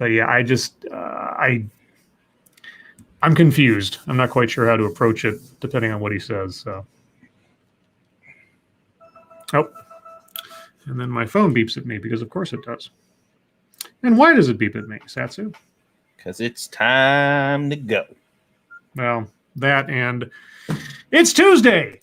But yeah, I'm confused. I'm not quite sure how to approach it, depending on what he says. So, oh, and then my phone beeps at me because, of course, it does. And why does it beep at me, Satsu? Because it's time to go. Well, that and it's Tuesday.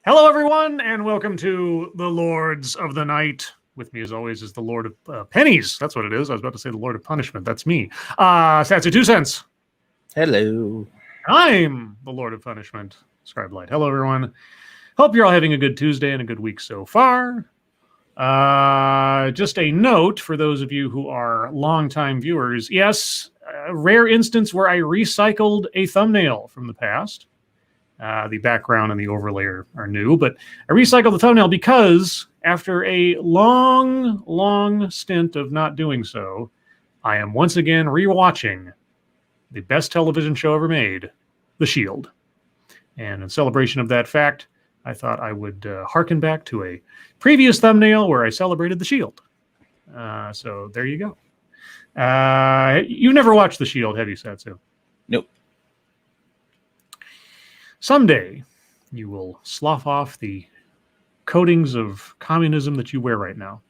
Hello, everyone, and welcome to the Lords of the Night. With me, as always, is the Lord of Pennies. That's what it is. I was about to say the Lord of Punishment. That's me. Satsu 2 cents. Hello. I'm the Lord of Punishment, Scribe Light. Hello, everyone. Hope you're all having a good Tuesday and a good week so far. Just a note for those of you who are longtime viewers. Yes, a rare instance where I recycled a thumbnail from the past. The background and the overlay are new, but I recycled the thumbnail because after a long stint of not doing so, I am once again rewatching the best television show ever made, The Shield. And in celebration of that fact, I thought I would harken back to a previous thumbnail where I celebrated The Shield. So there you go. You never watched The Shield, have you, Satsu? Nope. Someday, you will slough off the coatings of communism that you wear right now.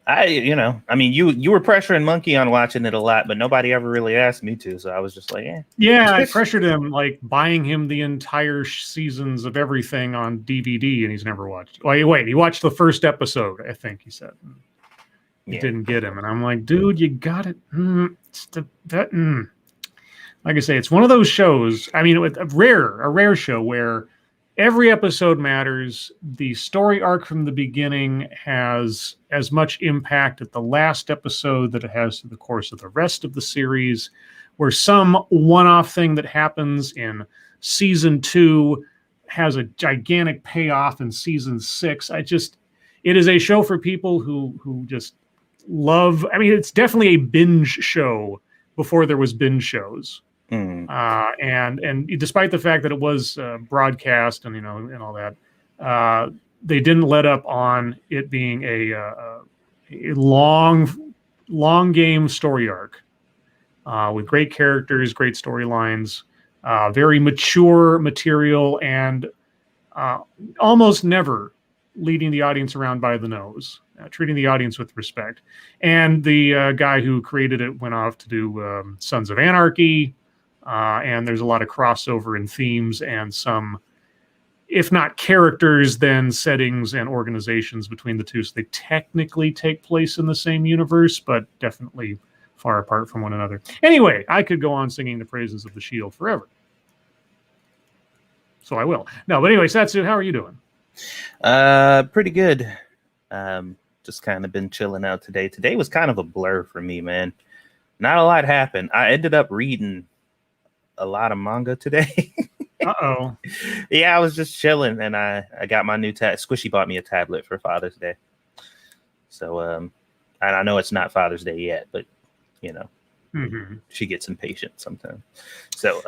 You were pressuring Monkey on watching it a lot, but nobody ever really asked me to, so I was just like, eh. Yeah, I pressured him, like buying him the entire seasons of everything on DVD, and he's never watched. Wait, he watched the first episode, I think he said. It didn't get him, and I'm like, dude, you got it. Like I say, it's one of those shows. I mean, a rare show where every episode matters. The story arc from the beginning has as much impact at the last episode that it has through the course of the rest of the series, where some one-off thing that happens in season 2 has a gigantic payoff in season 6. It is a show for people who just love. I mean, it's definitely a binge show before there was binge shows. And despite the fact that it was broadcast and and all that, they didn't let up on it being a long game story arc with great characters, great storylines, very mature material, and almost never leading the audience around by the nose, treating the audience with respect. And the guy who created it went off to do Sons of Anarchy. And there's a lot of crossover in themes and some, if not characters, then settings and organizations between the two. So they technically take place in the same universe, but definitely far apart from one another. Anyway, I could go on singing the praises of The Shield forever. So I will. No, but anyway, Satsu, how are you doing? Pretty good. Just kind of been chilling out today. Today was kind of a blur for me, man. Not a lot happened. I ended up reading a lot of manga today. Uh-oh. Yeah, I was just chilling, and I got my new Squishy bought me a tablet for Father's Day. So and I know it's not Father's Day yet, but she gets impatient sometimes. So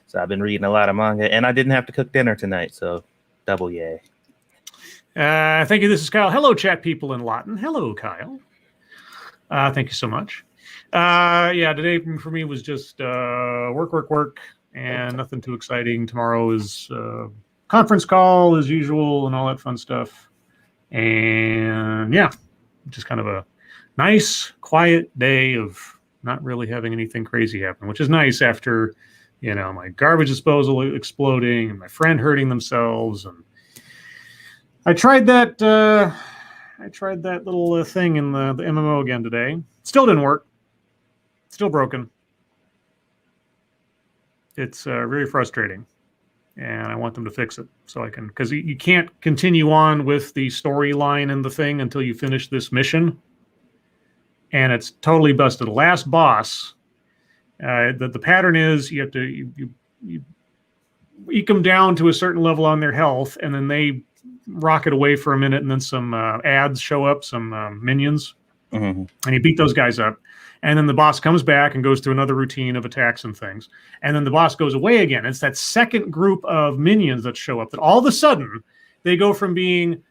so I've been reading a lot of manga, and I didn't have to cook dinner tonight, so double yay. Thank you. This is Kyle. Hello, chat people in Latin. Hello, Kyle. Thank you so much. Today for me was just work, and nothing too exciting. Tomorrow is conference call as usual and all that fun stuff. And just kind of a nice, quiet day of not really having anything crazy happen, which is nice after, my garbage disposal exploding and my friend hurting themselves. And I tried that little thing in the MMO again today. Still didn't work. Still broken. It's very frustrating, and I want them to fix it so I can, because you can't continue on with the storyline and the thing until you finish this mission, and it's totally busted. The last boss, the pattern is you have to you eke them down to a certain level on their health, and then they rocket away for a minute, and then some ads show up, some minions, and you beat those guys up. And then the boss comes back and goes through another routine of attacks and things. And then the boss goes away again. It's that second group of minions that show up that all of a sudden they go from being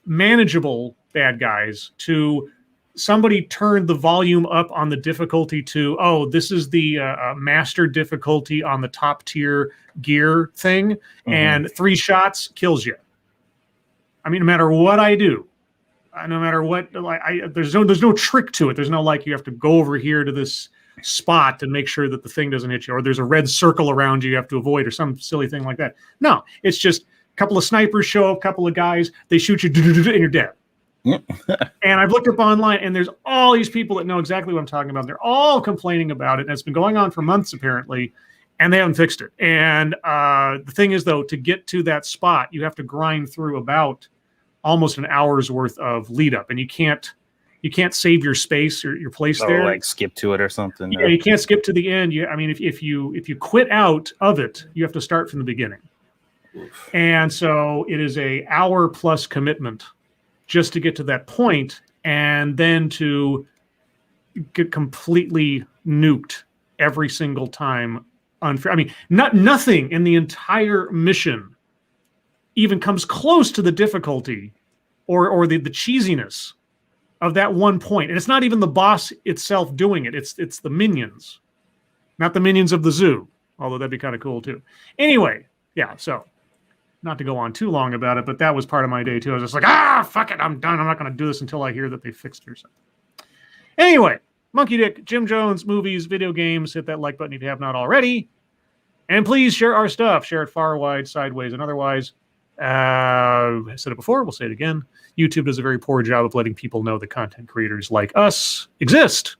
manageable bad guys to somebody turned the volume up on the difficulty to, oh, this is the master difficulty on the top tier gear thing. And 3 shots kills you. I mean, no matter what I do, no matter what, there's no trick to it. There's no like you have to go over here to this spot and make sure that the thing doesn't hit you, or there's a red circle around you have to avoid, or some silly thing like that. No, it's just a couple of snipers show up, a couple of guys, they shoot you, and you're dead. And I've looked up online, and there's all these people that know exactly what I'm talking about. They're all complaining about it, and it's been going on for months apparently, and they haven't fixed it. And the thing is, though, to get to that spot, you have to grind through about almost an hour's worth of lead up, and you can't save your space or your place there. Like skip to it or something. Yeah, you can't skip to the end. If you quit out of it, you have to start from the beginning. Oof. And so it is a hour plus commitment just to get to that point, and then to get completely nuked every single time. Unfair. I mean, nothing in the entire mission even comes close to the difficulty or the cheesiness of that one point. And it's not even the boss itself doing it. It's the minions, not the minions of the zoo, although that'd be kind of cool too. Anyway, yeah, so not to go on too long about it, but that was part of my day too. I was just like, fuck it, I'm done. I'm not going to do this until I hear that they fixed it or something. Anyway, Monkey Dick, Jim Jones, movies, video games, hit that like button if you have not already. And please share our stuff. Share it far, wide, sideways, and otherwise. I said it before, we'll say it again. YouTube does a very poor job of letting people know that content creators like us exist.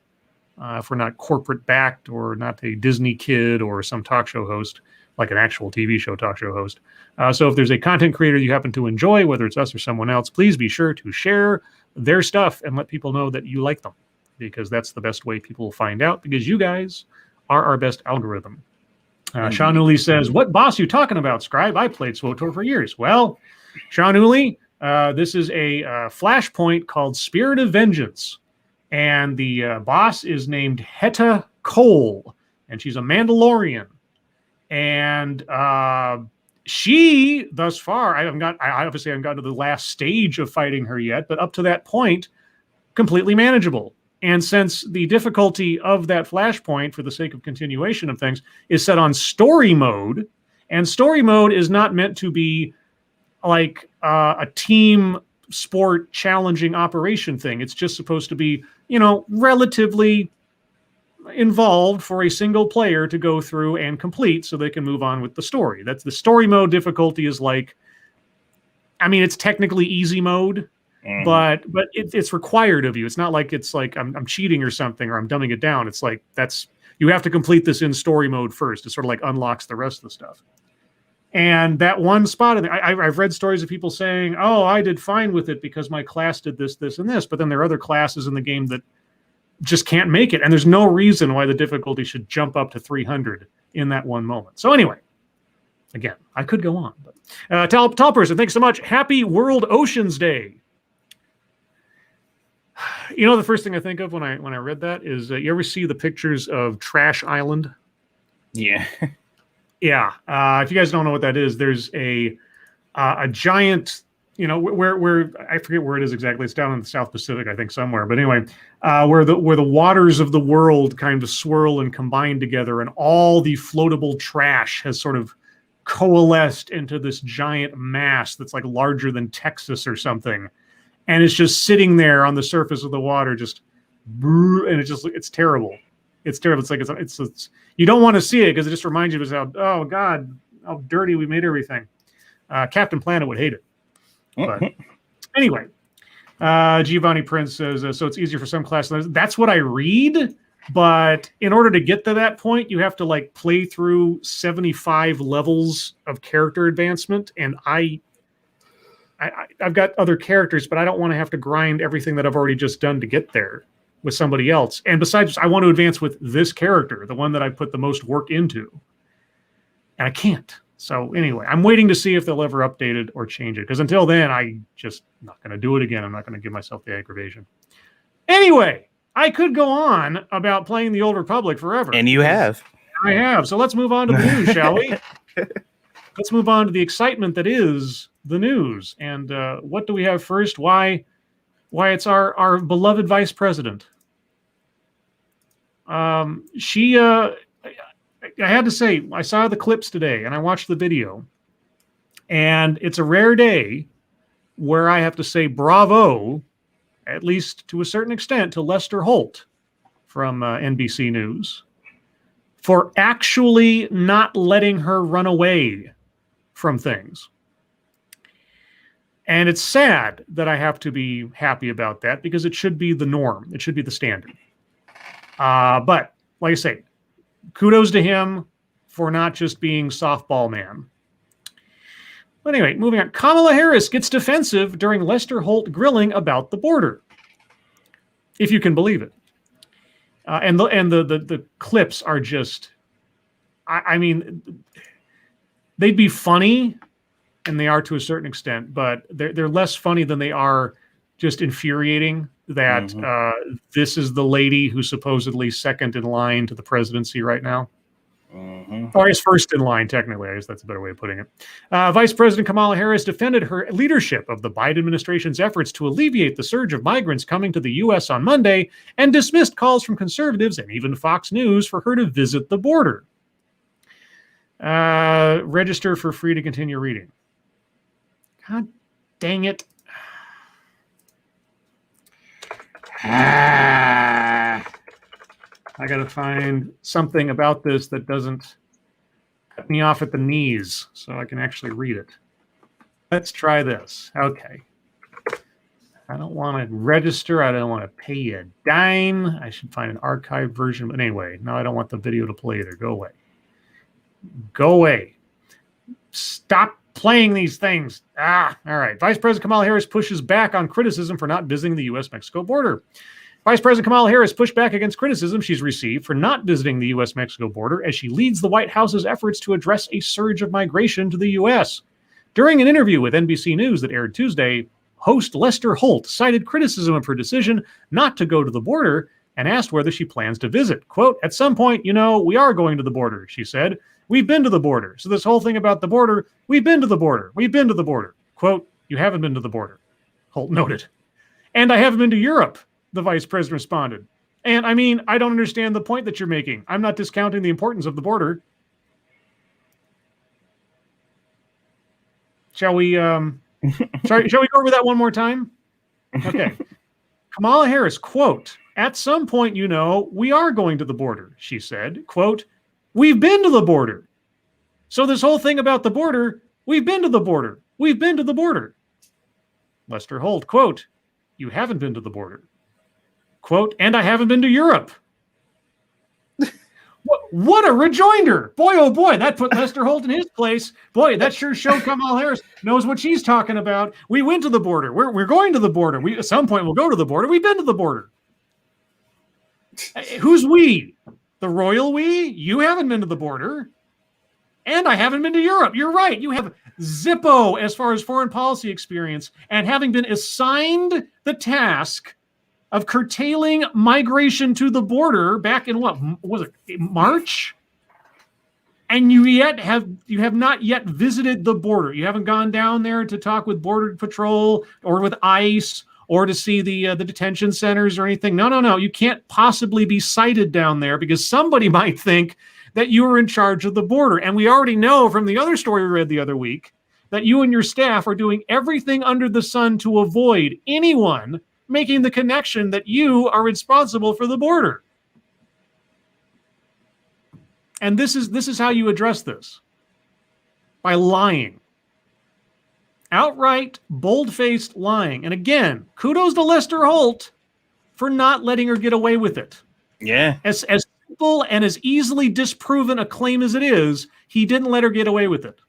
If we're not corporate backed or not a Disney kid or some talk show host, like an actual TV show talk show host. So if there's a content creator you happen to enjoy, whether it's us or someone else, please be sure to share their stuff and let people know that you like them, because that's the best way people will find out, because you guys are our best algorithm. Sean Uli says, what boss are you talking about, Scribe? I played SWTOR for years. Well, Sean Uli, this is a flashpoint called Spirit of Vengeance. And the boss is named Heta Cole, and she's a Mandalorian. And she, thus far, I obviously haven't gotten to the last stage of fighting her yet, but up to that point, completely manageable. And since the difficulty of that flashpoint, for the sake of continuation of things, is set on story mode, and story mode is not meant to be like a team sport challenging operation thing. It's just supposed to be, relatively involved for a single player to go through and complete so they can move on with the story. That's the story mode difficulty is like, it's technically easy mode. But it's required of you. It's not like it's like I'm cheating or something, or I'm dumbing it down. It's like you have to complete this in story mode first. It sort of like unlocks the rest of the stuff. And that one spot, I've read stories of people saying, "Oh, I did fine with it because my class did this, this, and this." But then there are other classes in the game that just can't make it, and there's no reason why the difficulty should jump up to 300 in that one moment. So anyway. Again, I could go on, but tall person, thanks so much. Happy World Oceans Day. The first thing I think of when I read that is, you ever see the pictures of Trash Island? Yeah. Yeah. If you guys don't know what that is, there's a giant, where I forget where it is exactly. It's down in the South Pacific, I think, somewhere. But anyway, where the waters of the world kind of swirl and combine together, and all the floatable trash has sort of coalesced into this giant mass that's like larger than Texas or something. And it's just sitting there on the surface of the water, and it's terrible. It's terrible. It's like it's you don't want to see it because it just reminds you of how dirty we made everything. Captain Planet would hate it. But anyway, Giovanni Prince says, so it's easier for some classes. That's what I read. But in order to get to that point, you have to like play through 75 levels of character advancement, and I've got other characters, but I don't want to have to grind everything that I've already just done to get there with somebody else. And besides, I want to advance with this character, the one that I put the most work into. And I can't. So anyway, I'm waiting to see if they'll ever update it or change it. Because until then, I just not going to do it again. I'm not going to give myself the aggravation. Anyway, I could go on about playing the Old Republic forever. And you have. I have. So let's move on to the news, shall we? Let's move on to the excitement that is the news. And what do we have first? Why it's our beloved vice president. I had to say, I saw the clips today and I watched the video. And it's a rare day where I have to say bravo, at least to a certain extent, to Lester Holt from NBC News for actually not letting her run away from things. And it's sad that I have to be happy about that because it should be the norm. It should be the standard. But like I say, kudos to him for not just being softball man. But anyway, moving on. Kamala Harris gets defensive during Lester Holt grilling about the border, if you can believe it. And the clips are just, I mean, they'd be funny, and they are to a certain extent, but they're less funny than they are just infuriating that this is the lady who's supposedly second in line to the presidency right now. Or I guess first in line, technically. I guess that's a better way of putting it. Vice President Kamala Harris defended her leadership of the Biden administration's efforts to alleviate the surge of migrants coming to the U.S. on Monday and dismissed calls from conservatives and even Fox News for her to visit the border. Register for free to continue reading. God dang it. I got to find something about this that doesn't cut me off at the knees so I can actually read it. Let's try this. Okay. I don't want to register. I don't want to pay you a dime. I should find an archived version. But anyway, no, I don't want the video to play either. Go away. Go away. Stop playing these things. All right. Vice President Kamala Harris pushes back on criticism for not visiting the U.S.-Mexico border. Vice President Kamala Harris pushed back against criticism she's received for not visiting the U.S.-Mexico border as she leads the White House's efforts to address a surge of migration to the U.S. During an interview with NBC News that aired Tuesday, host Lester Holt cited criticism of her decision not to go to the border and asked whether she plans to visit. Quote, "At some point, we are going to the border," she said. "We've been to the border. So this whole thing about the border, we've been to the border. We've been to the border." Quote, "You haven't been to the border," Holt noted. "And I haven't been to Europe," the vice president responded. "And I mean, I don't understand the point that you're making. I'm not discounting the importance of the border." Shall we go over that one more time? Okay. Kamala Harris, quote, "At some point, we are going to the border," she said. Quote, "We've been to the border. So this whole thing about the border, we've been to the border. We've been to the border." Lester Holt, quote, "You haven't been to the border." Quote, "And I haven't been to Europe." What a rejoinder. Boy, oh boy, that put Lester Holt in his place. Boy, that sure showed Kamala Harris knows what she's talking about. We went to the border. We're going to the border. At some point we'll go to the border. We've been to the border. Who's we? The royal we? You haven't been to the border. And I haven't been to Europe. You're right. You have zippo as far as foreign policy experience. And having been assigned the task of curtailing migration to the border back in what was it, March? And you have not yet visited the border. You haven't gone down there to talk with Border Patrol or with ICE or to see the detention centers or anything. No. You can't possibly be cited down there because somebody might think that you are in charge of the border. And we already know from the other story we read the other week that you and your staff are doing everything under the sun to avoid anyone making the connection that you are responsible for the border. And this is how you address this. By lying. Outright, bold-faced lying. And again, kudos to Lester Holt for not letting her get away with it. Yeah. As simple and as easily disproven a claim as it is, he didn't let her get away with it.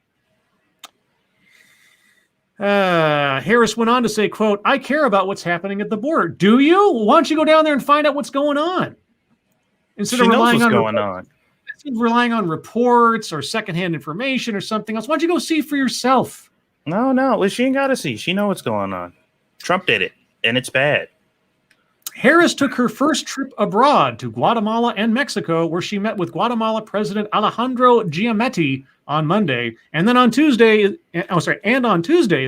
Harris went on to say, quote, "I care about what's happening at the border." Do you? Why don't you go down there and find out what's going on? Instead she of knows relying what's on going on. instead of relying on reports or secondhand information or something else, why don't you go see for yourself? No. Well, she ain't got to see. She know what's going on. Trump did it, and it's bad. Harris took her first trip abroad to Guatemala and Mexico, where she met with Guatemala President Alejandro Giammattei on Monday, and then on Tuesday is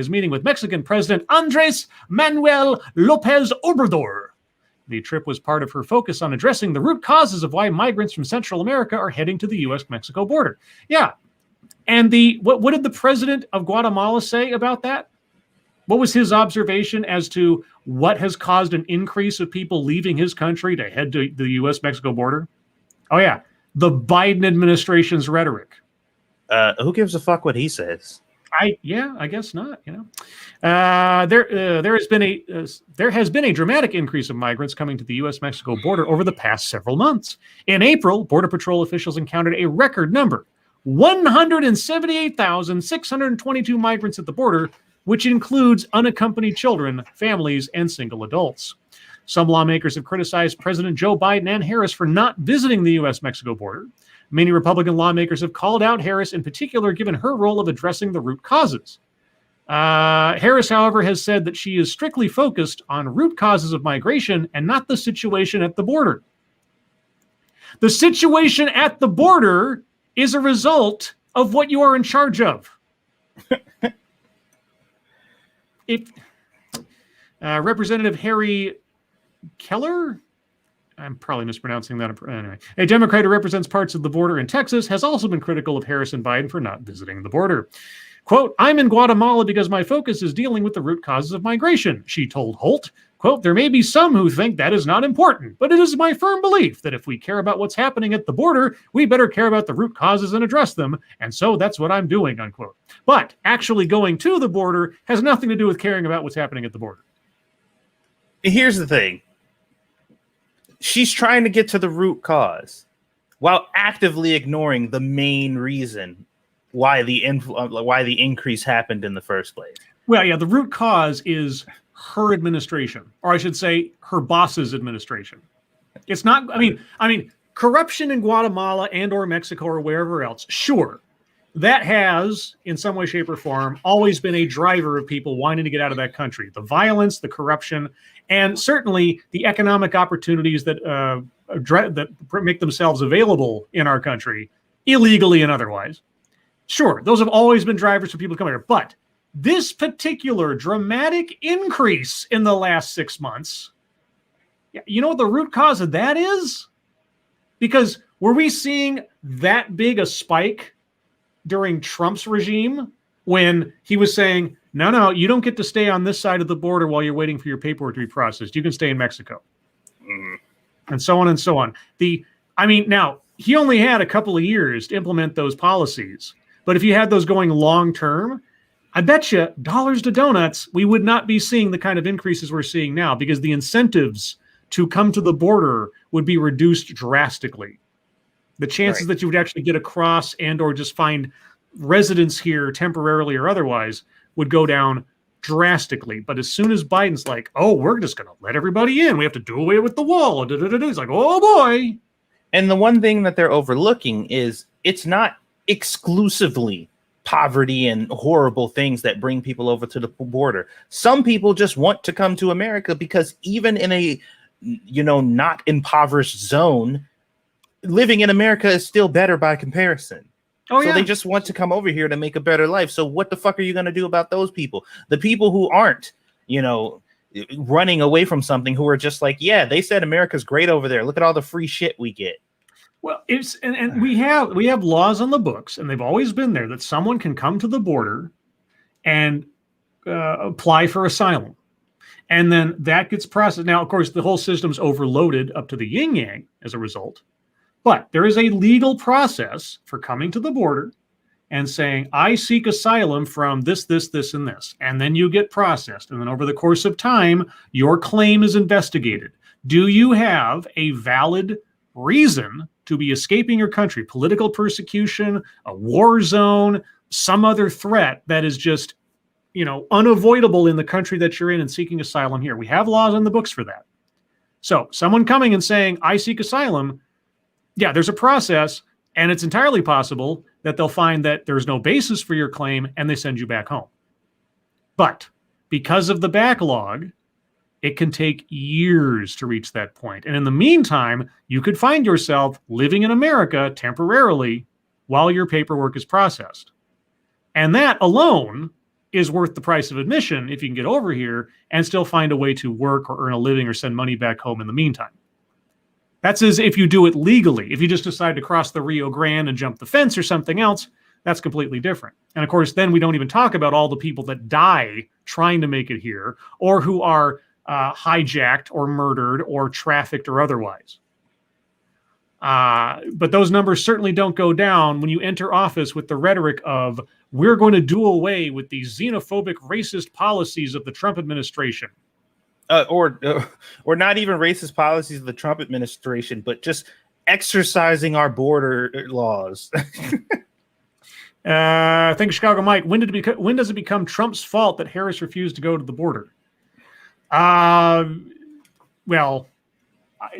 meeting with Mexican President Andres Manuel Lopez Obrador. The trip was part of her focus on addressing the root causes of why migrants from Central America are heading to the U.S.-Mexico border. Yeah, and what did the president of Guatemala say about that? What was his observation as to what has caused an increase of people leaving his country to head to the U.S.-Mexico border? Oh, yeah. The Biden administration's rhetoric. Who gives a fuck what he says? I guess not. There has been a dramatic increase of migrants coming to the U.S.-Mexico border over the past several months. In April, Border Patrol officials encountered a record number, 178,622 migrants at the border, which includes unaccompanied children, families, and single adults. Some lawmakers have criticized President Joe Biden and Harris for not visiting the U.S.-Mexico border. Many Republican lawmakers have called out Harris in particular, given her role of addressing the root causes. Harris, however, has said that she is strictly focused on root causes of migration and not the situation at the border. The situation at the border is a result of what you are in charge of. Representative Harry Keller, I'm probably mispronouncing that. Anyway, a Democrat who represents parts of the border in Texas, has also been critical of Harris and Biden for not visiting the border. Quote, I'm in Guatemala because my focus is dealing with the root causes of migration, she told Holt. Quote, there may be some who think that is not important, but it is my firm belief that if we care about what's happening at the border, we better care about the root causes and address them. And so that's what I'm doing, unquote. But actually going to the border has nothing to do with caring about what's happening at the border. Here's the thing. She's trying to get to the root cause while actively ignoring the main reason why the increase happened in the first place. Well, yeah, the root cause is her administration, or I should say her boss's administration. It's not, I mean, corruption in Guatemala and or Mexico or wherever else, sure. That has, in some way, shape, or form, always been a driver of people wanting to get out of that country. The violence, the corruption, and certainly the economic opportunities that make themselves available in our country, illegally and otherwise. Sure, those have always been drivers for people to come here. But this particular dramatic increase in the last 6 months, you know what the root cause of that is? Because were we seeing that big a spike during Trump's regime when he was saying, no, you don't get to stay on this side of the border while you're waiting for your paperwork to be processed. You can stay in Mexico. And so on and so on. Now, he only had a couple of years to implement those policies. But if you had those going long term, I bet you dollars to donuts, we would not be seeing the kind of increases we're seeing now because the incentives to come to the border would be reduced drastically. The chances that you would actually get across and or just find residence here temporarily or otherwise would go down drastically. But as soon as Biden's like, oh, we're just going to let everybody in. We have to do away with the wall. It's like, oh, boy. And the one thing that they're overlooking is it's not exclusively poverty and horrible things that bring people over to the border. Some people just want to come to America because even in a, not impoverished zone, living in America is still better by comparison. They just want to come over here to make a better life. So what the fuck are you going to do about those people? The people who aren't, running away from something, who are just like, yeah, they said America's great over there. Look at all the free shit we get. Well, it's and we have laws on the books, and they've always been there that someone can come to the border and apply for asylum, and then that gets processed. Now, of course, the whole system's overloaded up to the yin yang as a result, but there is a legal process for coming to the border and saying, I seek asylum from this, and this, and then you get processed, and then over the course of time, your claim is investigated. Do you have a valid reason to be escaping your country, political persecution, a war zone, some other threat that is just, unavoidable in the country that you're in and seeking asylum here? We have laws on the books for that. So someone coming and saying, I seek asylum, yeah, there's a process. And it's entirely possible that they'll find that there's no basis for your claim and they send you back home. But because of the backlog, it can take years to reach that point. And in the meantime, you could find yourself living in America temporarily while your paperwork is processed. And that alone is worth the price of admission if you can get over here and still find a way to work or earn a living or send money back home in the meantime. That's as if you do it legally. If you just decide to cross the Rio Grande and jump the fence or something else, that's completely different. And of course, then we don't even talk about all the people that die trying to make it here, or who are hijacked or murdered or trafficked or otherwise. But those numbers certainly don't go down when you enter office with the rhetoric of, we're going to do away with these xenophobic, racist policies of the Trump administration. Or not even racist policies of the Trump administration, but just exercising our border laws. I think Chicago Mike, when does it become Trump's fault that Harris refused to go to the border? Well,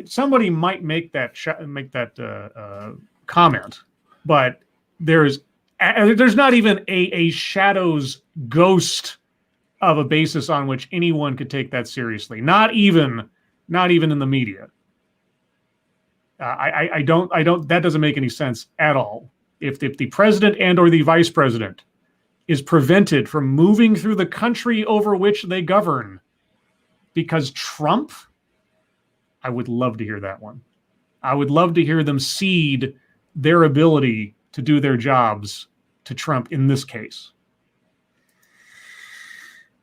somebody might make that comment, but there's not even a shadow's ghost of a basis on which anyone could take that seriously. Not even in the media. I don't. That doesn't make any sense at all. If the president and or the vice president is prevented from moving through the country over which they govern because Trump, I would love to hear that one. I would love to hear them cede their ability to do their jobs to Trump in this case.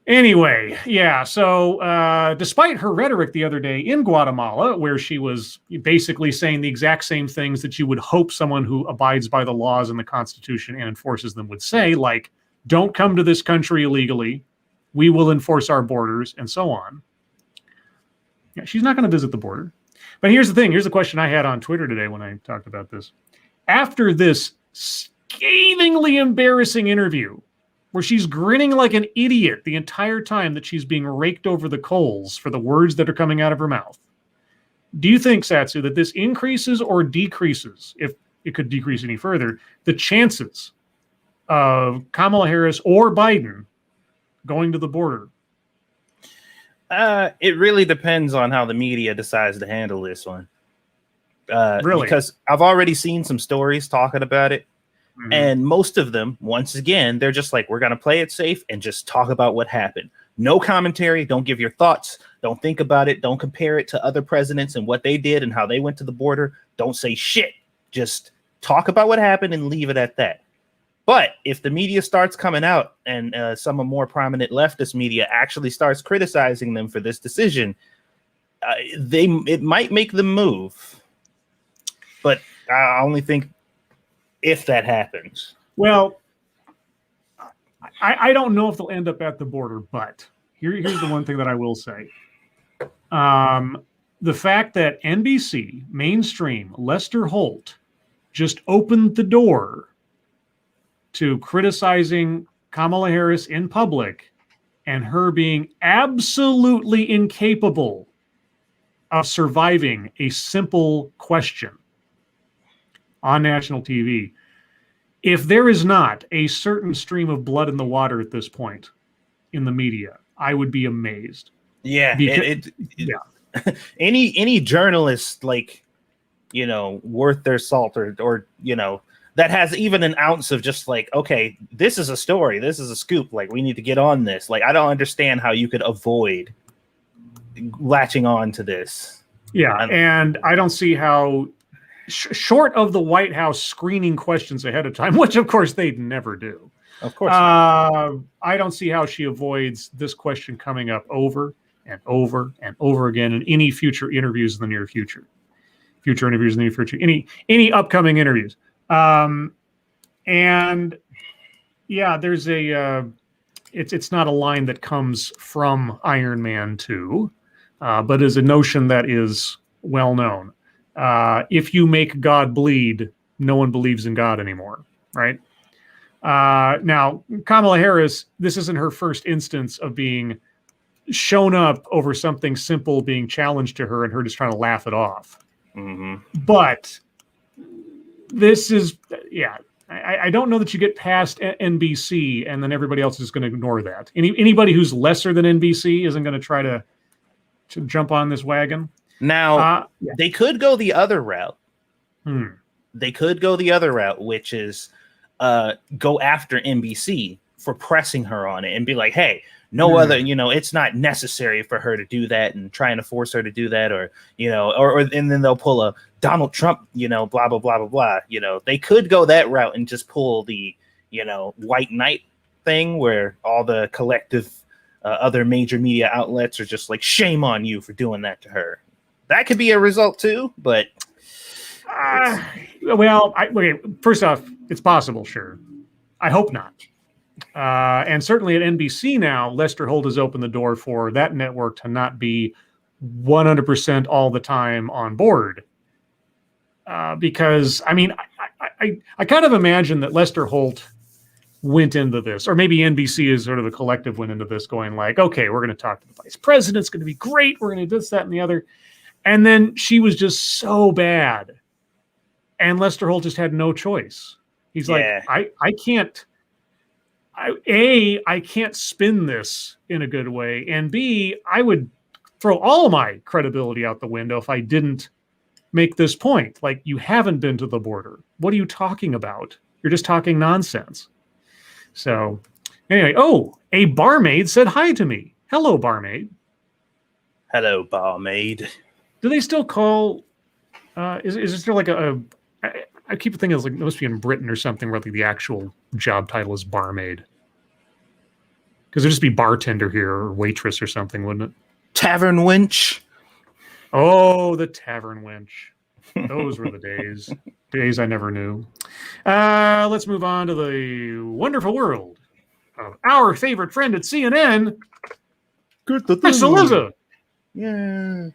Anyway, yeah, so despite her rhetoric the other day in Guatemala, where she was basically saying the exact same things that you would hope someone who abides by the laws and the Constitution and enforces them would say, like, don't come to this country illegally, we will enforce our borders, and so on. Yeah, she's not going to visit the border. But here's the thing. Here's the question I had on Twitter today when I talked about this. After this scathingly embarrassing interview, where she's grinning like an idiot the entire time that she's being raked over the coals for the words that are coming out of her mouth, do you think, Satsu, that this increases or decreases, if it could decrease any further, the chances of Kamala Harris or Biden going to the border? It really depends on how the media decides to handle this one. Really? Because I've already seen some stories talking about it. Mm-hmm. And most of them, once again, they're just like, we're going to play it safe and just talk about what happened. No commentary. Don't give your thoughts. Don't think about it. Don't compare it to other presidents and what they did and how they went to the border. Don't say shit. Just talk about what happened and leave it at that. But if the media starts coming out and some of more prominent leftist media actually starts criticizing them for this decision, it might make them move. But I only think if that happens. Well, I don't know if they'll end up at the border, but here's the one thing that I will say. The fact that NBC, mainstream, Lester Holt, just opened the door to criticizing Kamala Harris in public and her being absolutely incapable of surviving a simple question on national TV. If there is not a certain stream of blood in the water at this point in the media, I would be amazed. Yeah. Yeah. Any journalist, like, worth their salt or, that has even an ounce of just like, okay, this is a story. This is a scoop. Like, we need to get on this. Like, I don't understand how you could avoid latching on to this. Yeah. And I don't see how, short of the White House screening questions ahead of time, which of course they'd never do. Of course. I don't see how she avoids this question coming up over and over and over again in any future interviews in the near future. Any upcoming interviews. And yeah, there's it's not a line that comes from Iron Man 2, but is a notion that is well known. If you make God bleed, no one believes in God anymore, right? Now, Kamala Harris, this isn't her first instance of being shown up over something simple being challenged to her and her just trying to laugh it off. Mm-hmm. But this is, yeah. I don't know that you get past NBC and then everybody else is going to ignore that. Anybody who's lesser than NBC isn't going to try to jump on this wagon. Now, they could go the other route. They could go the other route, which is go after NBC for pressing her on it and be like, hey, no other, it's not necessary for her to do that and trying to force her to do that, or, and then they'll pull a Donald Trump, blah, blah, blah, blah, blah. They could go that route and just pull the, white knight thing where all the collective other major media outlets are just like, shame on you for doing that to her. That could be a result too, but. Okay, first off, it's possible, sure. I hope not. And certainly at NBC now, Lester Holt has opened the door for that network to not be 100% all the time on board. Because, I kind of imagine that Lester Holt went into this, or maybe NBC as sort of a collective went into this going like, okay, we're going to talk to the vice president. It's going to be great. We're going to do this, that, and the other. And then she was just so bad. And Lester Holt just had no choice. He's like, I can't. I can't spin this in a good way. And B, I would throw all of my credibility out the window if I didn't make this point. Like, you haven't been to the border. What are you talking about? You're just talking nonsense. So anyway, a barmaid said hi to me. Hello, barmaid. Hello, barmaid. Do they still call, is it still like I keep thinking it's like, it must be in Britain or something where like the actual job title is barmaid. Because there'd just be bartender here or waitress or something, wouldn't it? Tavern wench. Oh, the tavern wench. Those were the days. Days I never knew. Let's move on to the wonderful world of our favorite friend at CNN, Chris Eliza. Yeah.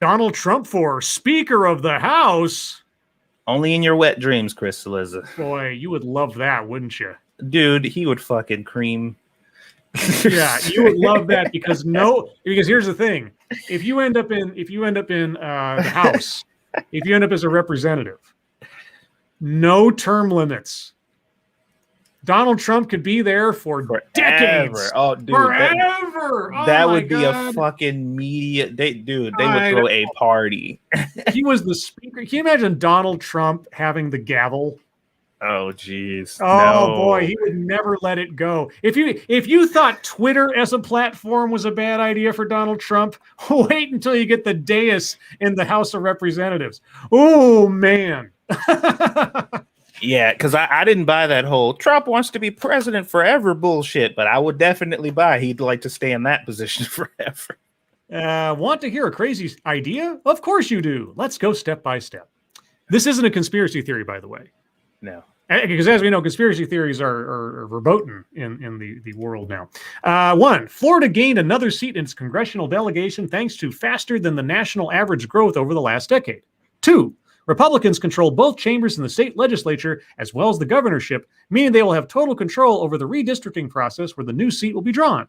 Donald Trump for Speaker of the House. Only in your wet dreams, Chris Eliza. Boy, you would love that, wouldn't you? Dude, he would fucking cream. Yeah, you would love that because here's the thing. If you end up in the House, if you end up as a representative, no term limits. Donald Trump could be there for decades. Oh, dude, forever. That would be a fucking media. They would throw a party. He was the speaker. Can you imagine Donald Trump having the gavel? Oh, geez. Oh, no. Boy, he would never let it go. If you thought Twitter as a platform was a bad idea for Donald Trump, wait until you get the dais in the House of Representatives. Oh, man. Yeah, because I didn't buy that whole Trump wants to be president forever bullshit, but I would definitely buy he'd like to stay in that position forever. Want to hear a crazy idea? Of course you do. Let's go step by step. This isn't a conspiracy theory, by the way. No. Because as we know, conspiracy theories are verboten in the world now. 1, Florida gained another seat in its congressional delegation thanks to faster than the national average growth over the last decade. 2, Republicans control both chambers in the state legislature as well as the governorship, meaning they will have total control over the redistricting process where the new seat will be drawn.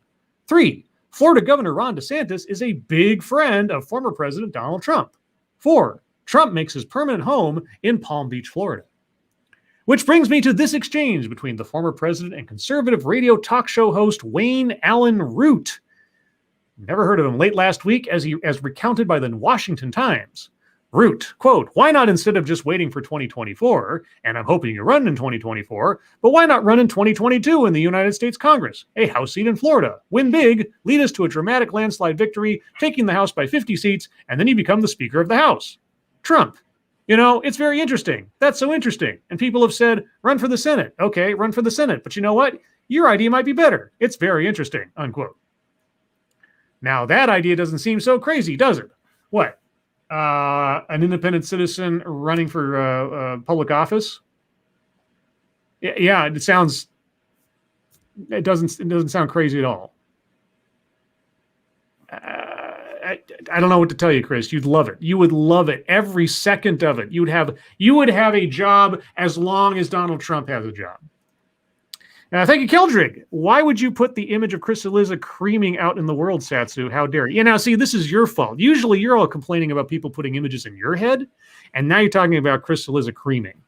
3, Florida Governor Ron DeSantis is a big friend of former President Donald Trump. 4, Trump makes his permanent home in Palm Beach, Florida. Which brings me to this exchange between the former president and conservative radio talk show host Wayne Allen Root. Never heard of him. Late last week, as recounted by the Washington Times. Root, quote, why not instead of just waiting for 2024, and I'm hoping you run in 2024, but why not run in 2022 in the United States Congress, a House seat in Florida, win big, lead us to a dramatic landslide victory, taking the House by 50 seats, and then you become the Speaker of the House. Trump. It's very interesting. That's so interesting. And people have said, run for the Senate. Okay, run for the Senate. But you know what? Your idea might be better. It's very interesting, unquote. Now, that idea doesn't seem so crazy, does it? What? An independent citizen running for public office? Yeah, it doesn't sound crazy at all. I don't know what to tell you, Chris. You'd love it. You would love it. Every second of it. You would have a job as long as Donald Trump has a job. Thank you, Keldrig. Why would you put the image of Chris Eliza creaming out in the world, Satsu? How dare you? Now, see, this is your fault. Usually you're all complaining about people putting images in your head, and now you're talking about Chris Eliza creaming.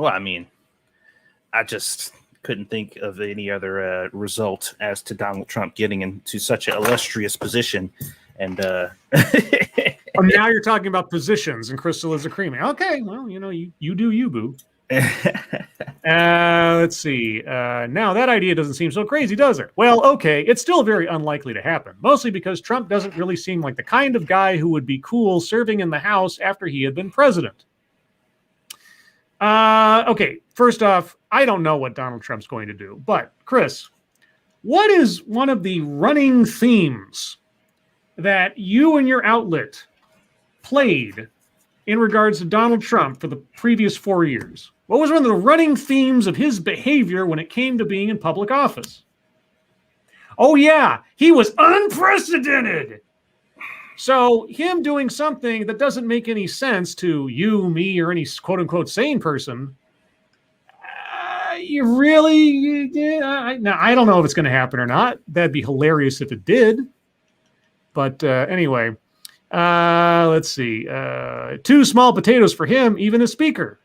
Well, I mean, I just couldn't think of any other result as to Donald Trump getting into such an illustrious position. And now you're talking about positions, and Crystal is agreeing. Okay, well, you do you, boo. Let's see. Now that idea doesn't seem so crazy, does it? Well, okay, it's still very unlikely to happen, mostly because Trump doesn't really seem like the kind of guy who would be cool serving in the House after he had been president. Okay, first off, I don't know what Donald Trump's going to do, but Chris, what is one of the running themes that you and your outlet played in regards to Donald Trump for the previous 4 years? What was one of the running themes of his behavior when it came to being in public office? Oh, yeah, he was unprecedented. So him doing something that doesn't make any sense to you, me, or any quote-unquote sane person, you really... now, I don't know if it's going to happen or not. That'd be hilarious if it did. But anyway, let's see. 2 small potatoes for him, even as speaker.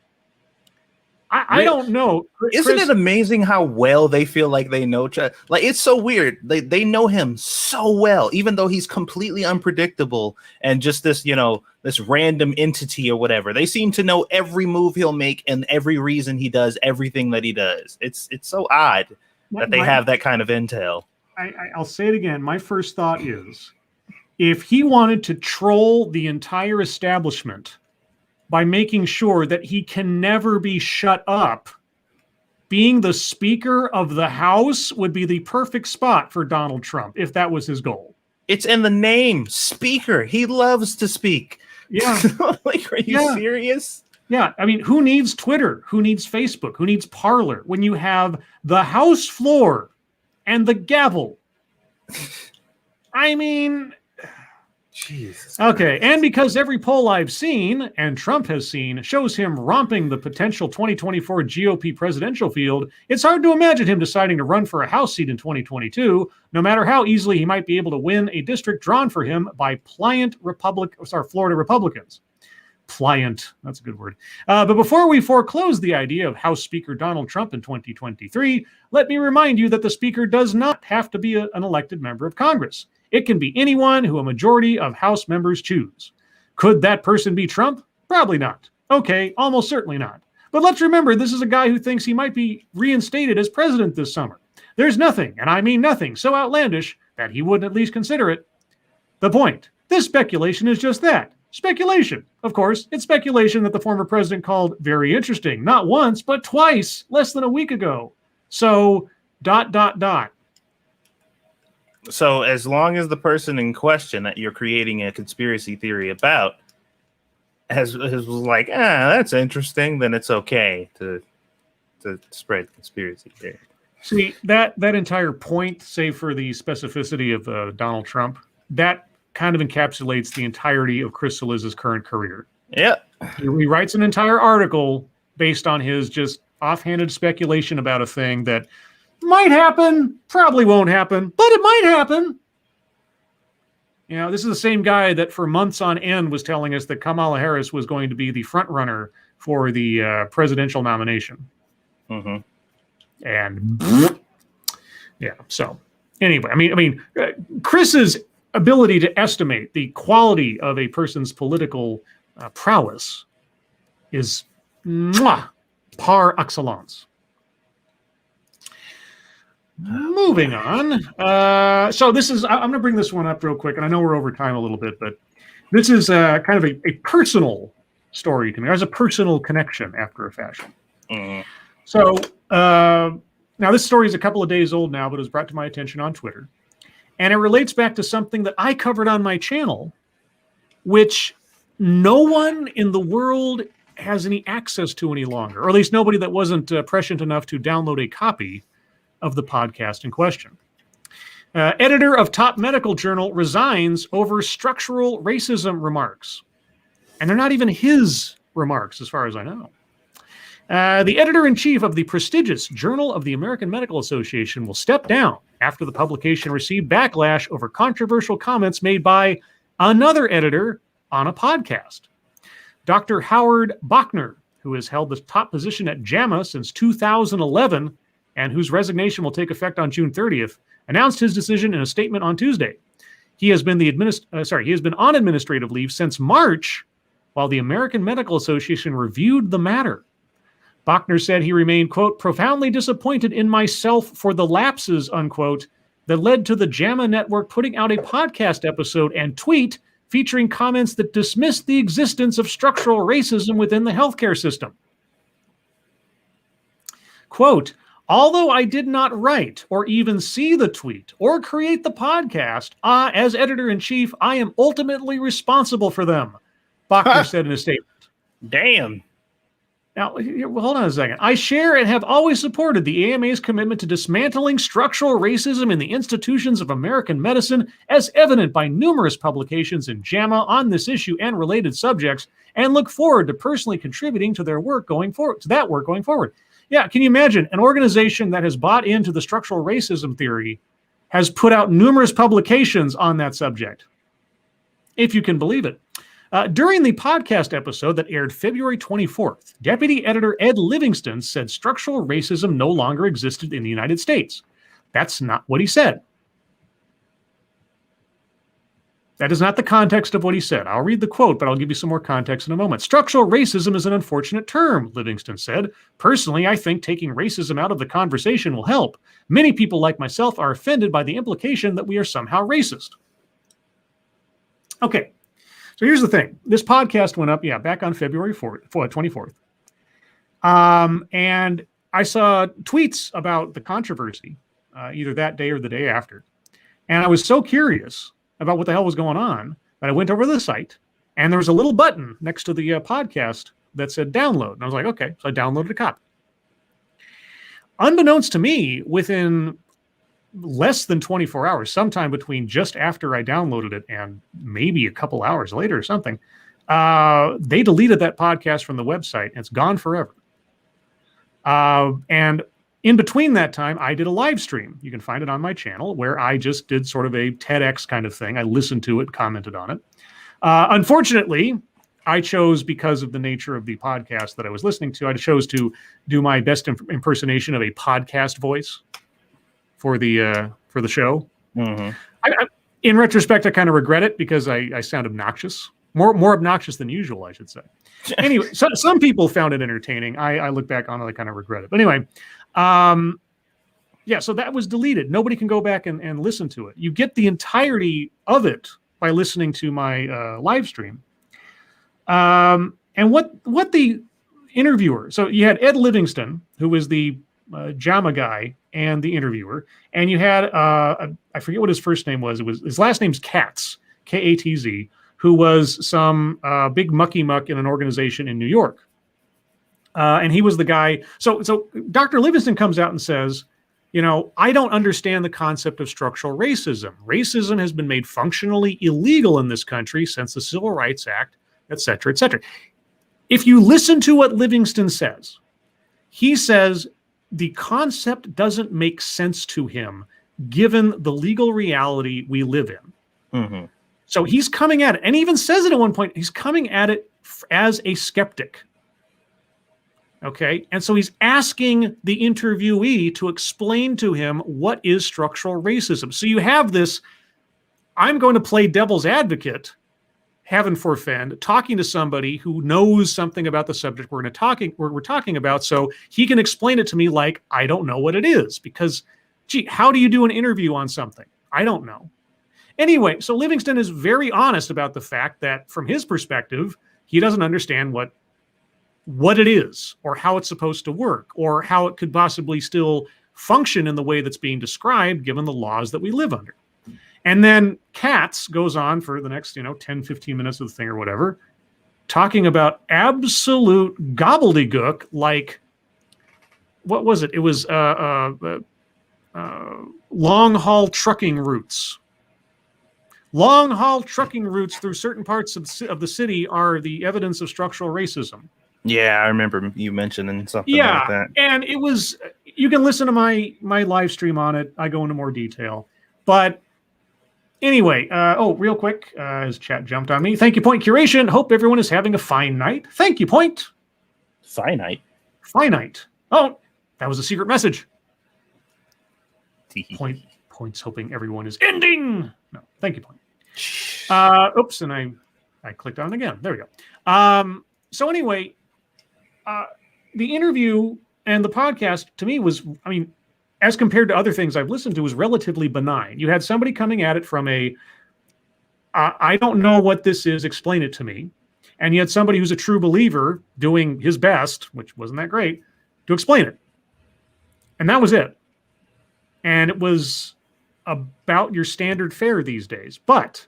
I don't know. Isn't it amazing how well they feel like they know? Like, it's so weird. They know him so well, even though he's completely unpredictable and just this, this random entity or whatever. They seem to know every move he'll make and every reason he does everything that he does. It's so odd that they have that kind of intel. I'll say it again. My first thought is, if he wanted to troll the entire establishment by making sure that he can never be shut up, being the Speaker of the House would be the perfect spot for Donald Trump, if that was his goal. It's in the name, Speaker. He loves to speak. Yeah. Like, are you serious? Yeah. I mean, who needs Twitter? Who needs Facebook? Who needs Parler when you have the House floor and the gavel? I mean... Jesus. Okay, and because every poll I've seen, and Trump has seen, shows him romping the potential 2024 GOP presidential field, it's hard to imagine him deciding to run for a House seat in 2022, no matter how easily he might be able to win a district drawn for him by Florida Republicans. Pliant, that's a good word. But before we foreclose the idea of House Speaker Donald Trump in 2023, let me remind you that the Speaker does not have to be an elected member of Congress. It can be anyone who a majority of House members choose. Could that person be Trump? Probably not. Okay, almost certainly not. But let's remember, this is a guy who thinks he might be reinstated as president this summer. There's nothing, and I mean nothing, so outlandish that he wouldn't at least consider it. The point, this speculation is just that. Speculation. Of course, it's speculation that the former president called very interesting, not once, but twice, less than a week ago. So, ... So as long as the person in question that you're creating a conspiracy theory about was like, that's interesting, then it's okay to spread conspiracy theory. See, that entire point, save for the specificity of Donald Trump, that kind of encapsulates the entirety of Chris Cillizza's current career. Yeah. He writes an entire article based on his just offhanded speculation about a thing that might happen, probably won't happen, but it might happen. This is the same guy that for months on end was telling us that Kamala Harris was going to be the front runner for the presidential nomination. Mm-hmm. And yeah, so anyway, I mean, Chris's ability to estimate the quality of a person's political prowess is par excellence. Moving on. So this is, I'm going to bring this one up real quick, and I know we're over time a little bit, but this is kind of a personal story to me. There's a personal connection after a fashion. Mm. So now this story is a couple of days old now, but it was brought to my attention on Twitter. And it relates back to something that I covered on my channel, which no one in the world has any access to any longer, or at least nobody that wasn't prescient enough to download a copy of the podcast in question. Editor of top medical journal resigns over structural racism remarks. And they're not even his remarks, as far as I know. The editor-in-chief of the prestigious Journal of the American Medical Association will step down after the publication received backlash over controversial comments made by another editor on a podcast. Dr. Howard Bachner who has held the top position at JAMA since 2011 and whose resignation will take effect on June 30th, announced his decision in a statement on Tuesday. He has been on administrative leave since March, while the American Medical Association reviewed the matter. Bachner said he remained, quote, profoundly disappointed in myself for the lapses, unquote, that led to the JAMA network putting out a podcast episode and tweet featuring comments that dismissed the existence of structural racism within the healthcare system. Quote, although I did not write or even see the tweet or create the podcast, as editor-in-chief, I am ultimately responsible for them, Bachner said in a statement. Damn. Now, hold on a second. I share and have always supported the AMA's commitment to dismantling structural racism in the institutions of American medicine, as evident by numerous publications in JAMA on this issue and related subjects, and look forward to personally contributing to their work going forward. Yeah, can you imagine an organization that has bought into the structural racism theory has put out numerous publications on that subject, if you can believe it. During the podcast episode that aired February 24th, Deputy Editor Ed Livingston said structural racism no longer existed in the United States. That's not what he said. That is not the context of what he said. I'll read the quote, but I'll give you some more context in a moment. Structural racism is an unfortunate term, Livingston said. Personally, I think taking racism out of the conversation will help. Many people like myself are offended by the implication that we are somehow racist. Okay. So here's the thing. This podcast went up, back on February 24th. And I saw tweets about the controversy, either that day or the day after. And I was so curious about what the hell was going on that I went over to the site, and there was a little button next to the podcast that said download. And I was like, okay. So I downloaded a copy. Unbeknownst to me, within less than 24 hours, sometime between just after I downloaded it and maybe a couple hours later or something, they deleted that podcast from the website, and it's gone forever. And in between that time, I did a live stream. You can find it on my channel, where I just did sort of a TEDx kind of thing. I listened to it, commented on it. Unfortunately, I chose, because of the nature of the podcast that I was listening to, I chose to do my best impersonation of a podcast voice for the show. Mm-hmm. In retrospect, I kind of regret it because I sound obnoxious, more obnoxious than usual, I should say. Anyway, so some people found it entertaining. I look back on it, I kind of regret it. But anyway, so that was deleted. Nobody can go back and listen to it. You get the entirety of it by listening to my live stream. And what the interviewer, so you had Ed Livingston, who was the JAMA guy and the interviewer, and you had I forget what his first name was. His last name's Katz, K-A-T-Z, who was some big mucky muck in an organization in New York, and he was the guy. So Dr. Livingston comes out and says, I don't understand the concept of structural racism. Racism has been made functionally illegal in this country since the Civil Rights Act, et cetera, et cetera. If you listen to what Livingston says, he says the concept doesn't make sense to him given the legal reality we live in. Mm-hmm. So he's coming at it, and he even says it at one point, he's coming at it as a skeptic. Okay? And so he's asking the interviewee to explain to him what is structural racism. So you have this, I'm going to play devil's advocate, heaven forfend, talking to somebody who knows something about the subject we're talking about, so he can explain it to me like I don't know what it is. Because, how do you do an interview on something? I don't know. Anyway, so Livingston is very honest about the fact that, from his perspective, he doesn't understand what it is, or how it's supposed to work, or how it could possibly still function in the way that's being described, given the laws that we live under. And then Katz goes on for the next, 10, 15 minutes of the thing or whatever, talking about absolute gobbledygook, like, what was it? It was long-haul trucking routes. Long-haul trucking routes through certain parts of the city are the evidence of structural racism. Yeah, I remember you mentioning something like that. And it was, you can listen to my live stream on it. I go into more detail. But anyway, real quick, as chat jumped on me. Thank you, Point Curation. Hope everyone is having a fine night. Thank you, Point. Finite. Oh, that was a secret message. Points hoping everyone is ending. No, thank you, Point. Oops, and I clicked on it again. There we go. So anyway, the interview and the podcast to me was, I mean, as compared to other things I've listened to, was relatively benign. You had somebody coming at it from I don't know what this is, explain it to me. And you had somebody who's a true believer doing his best, which wasn't that great, to explain it. And that was it. And it was about your standard fare these days. But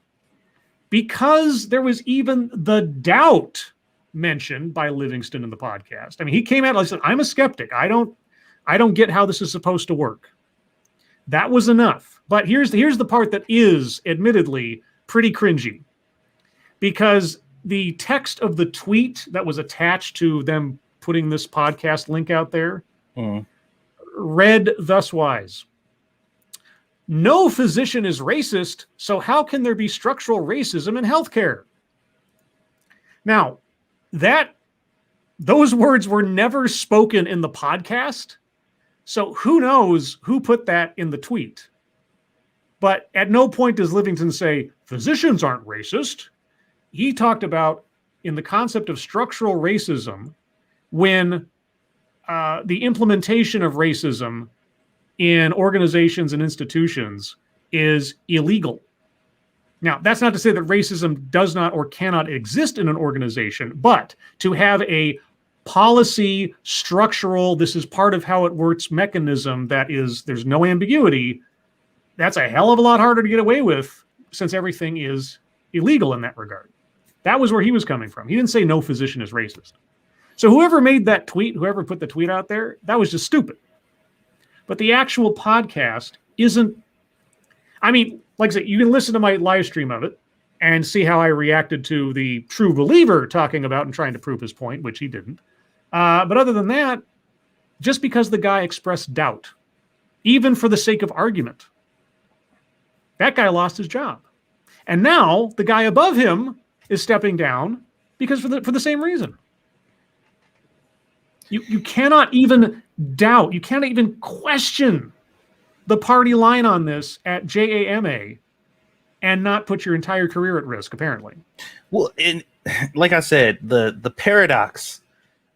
because there was even the doubt mentioned by Livingston in the podcast, I mean, he came out and said, I'm a skeptic. I don't get how this is supposed to work. That was enough. But here's the part that is admittedly pretty cringy, because the text of the tweet that was attached to them putting this podcast link out there read thus wise: no physician is racist, so how can there be structural racism in healthcare? Now, those words were never spoken in the podcast, so who knows who put that in the tweet. But at no point does Livingston say, physicians aren't racist. He talked about, in the concept of structural racism, when the implementation of racism in organizations and institutions is illegal. Now, that's not to say that racism does not or cannot exist in an organization, but to have a policy, structural, this is part of how it works mechanism that is, there's no ambiguity, that's a hell of a lot harder to get away with, since everything is illegal in that regard. That was where he was coming from. He didn't say no physician is racist. So whoever made that tweet, whoever put the tweet out there, that was just stupid. But the actual podcast isn't, I mean, like I said, you can listen to my live stream of it and see how I reacted to the true believer talking about and trying to prove his point, which he didn't. But other than that, just because the guy expressed doubt, even for the sake of argument, that guy lost his job. And now the guy above him is stepping down because for the same reason. You cannot even doubt, you can't even question the party line on this at JAMA and not put your entire career at risk, apparently. Well, like I said, the paradox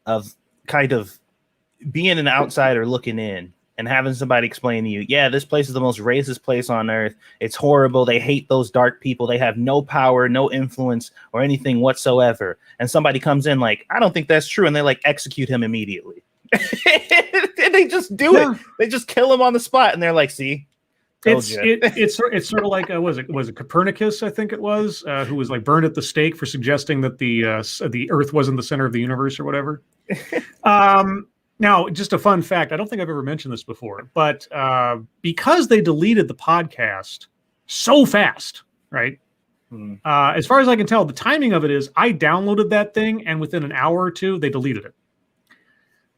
of kind of being an outsider looking in and having somebody explain to you, yeah, this place is the most racist place on earth. It's horrible. They hate those dark people. They have no power, no influence or anything whatsoever. And somebody comes in like, I don't think that's true. And they like execute him immediately. They just do it. They just kill him on the spot. And they're like, see, it's sort of like, was it Copernicus, I think it was, who was like burned at the stake for suggesting that the earth wasn't the center of the universe or whatever. Now, just a fun fact, I don't think I've ever mentioned this before, but because they deleted the podcast so fast, right? As far as I can tell, the timing of it is I downloaded that thing and within an hour or two, they deleted it.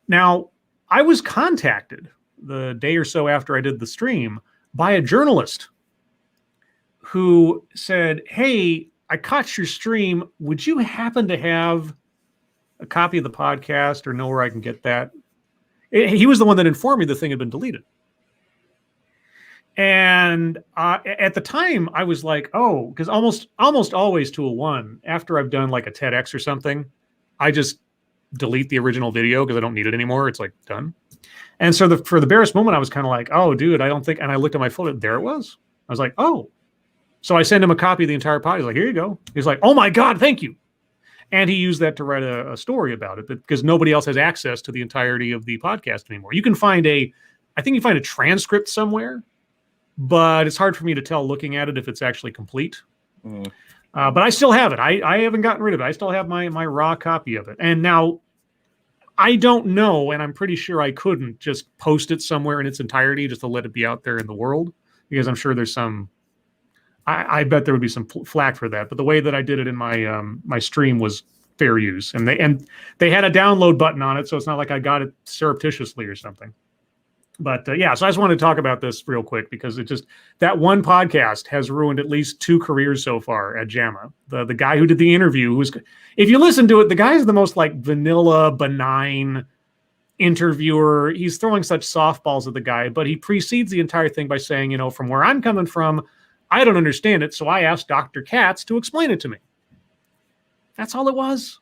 Now, I was contacted the day or so after I did the stream by a journalist who said, hey, I caught your stream. Would you happen to have a copy of the podcast or know where I can get that? He was the one that informed me the thing had been deleted. And at the time, I was like, oh, because almost always to a one, after I've done like a TEDx or something, I just delete the original video because I don't need it anymore. It's like done. And so for the barest moment, I was kind of like, oh, dude, I don't think, and I looked at my folder, there it was. I was like, oh. So I sent him a copy of the entire podcast. He's like, here you go. He's like, oh my God, thank you. And he used that to write a story about it because nobody else has access to the entirety of the podcast anymore. You can find I think you find a transcript somewhere, but it's hard for me to tell looking at it if it's actually complete. But I still have it. I haven't gotten rid of it. I still have my raw copy of it. And now I don't know, and I'm pretty sure I couldn't just post it somewhere in its entirety just to let it be out there in the world, because I'm sure there's some, I bet there would be some flack for that. But the way that I did it in my my stream was fair use, and they had a download button on it, so it's not like I got it surreptitiously or something. But yeah, so I just wanted to talk about this real quick because that one podcast has ruined at least 2 careers so far at JAMA. The guy who did the interview, if you listen to it, the guy's the most like vanilla, benign interviewer. He's throwing such softballs at the guy, but he precedes the entire thing by saying, from where I'm coming from, I don't understand it, so I asked Dr. Katz to explain it to me. That's all it was.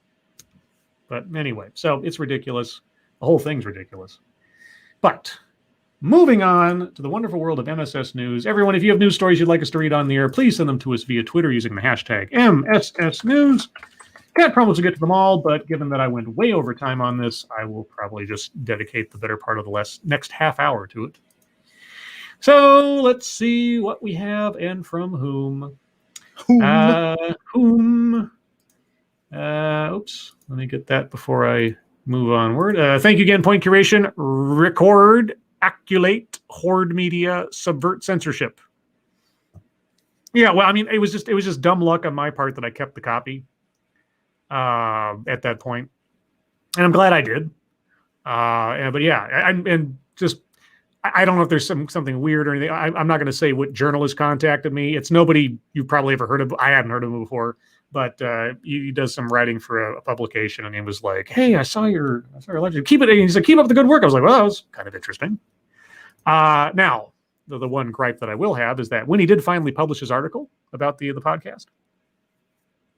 But anyway, so it's ridiculous. The whole thing's ridiculous. But moving on to the wonderful world of MSS News. Everyone, if you have news stories you'd like us to read on the air, please send them to us via Twitter using the hashtag MSS News. Can't promise to get to them all, but given that I went way over time on this, I will probably just dedicate the better part of the next half hour to it. So let's see what we have and from whom. Oops, let me get that before I move onward. Thank you again, Point Curation. Record, Acculate, Horde Media, Subvert Censorship. Yeah, well, I mean, it was just dumb luck on my part that I kept the copy at that point, and I'm glad I did. But yeah, I don't know if there's something weird or anything. I'm not going to say what journalist contacted me. It's nobody you've probably ever heard of. I hadn't heard of him before, but he does some writing for a publication, and he was like, "Hey, I saw your lecture. Keep it." And he's like, "Keep up the good work." I was like, "Well, that was kind of interesting." Now, the one gripe that I will have is that when he did finally publish his article about the podcast,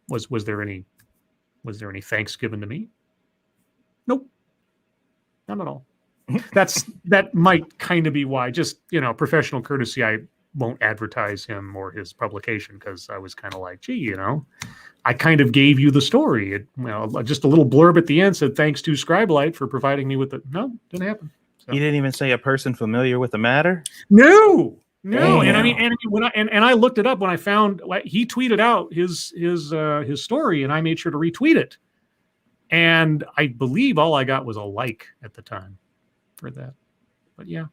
was there any thanks given to me? Nope, not at all. That might kind of be why, just professional courtesy, I won't advertise him or his publication, because I was kind of like, gee, I kind of gave you the story. Just a little blurb at the end said, thanks to Scribe for providing me with it. No, didn't happen. So. You didn't even say a person familiar with the matter? No. Damn. And I mean, and I looked it up when I found he tweeted out his story, and I made sure to retweet it. And I believe all I got was a like at the time for that. But yeah.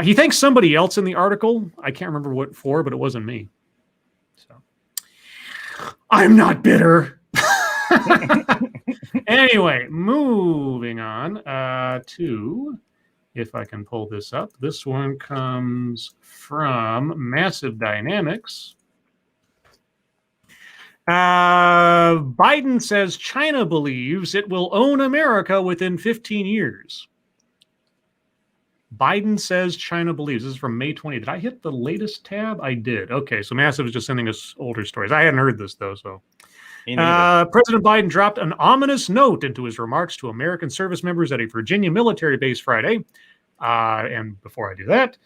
He thanks somebody else in the article. I can't remember what for, but it wasn't me. So I'm not bitter. Anyway, moving on to, if I can pull this up, this one comes from Massive Dynamics. Biden says China believes it will own America within 15 years. Biden says China believes. This is from May 20. Did I hit the latest tab? I did. Okay, so Massive is just sending us older stories. I hadn't heard this, though. So, President Biden dropped an ominous note into his remarks to American service members at a Virginia military base Friday. And before I do that,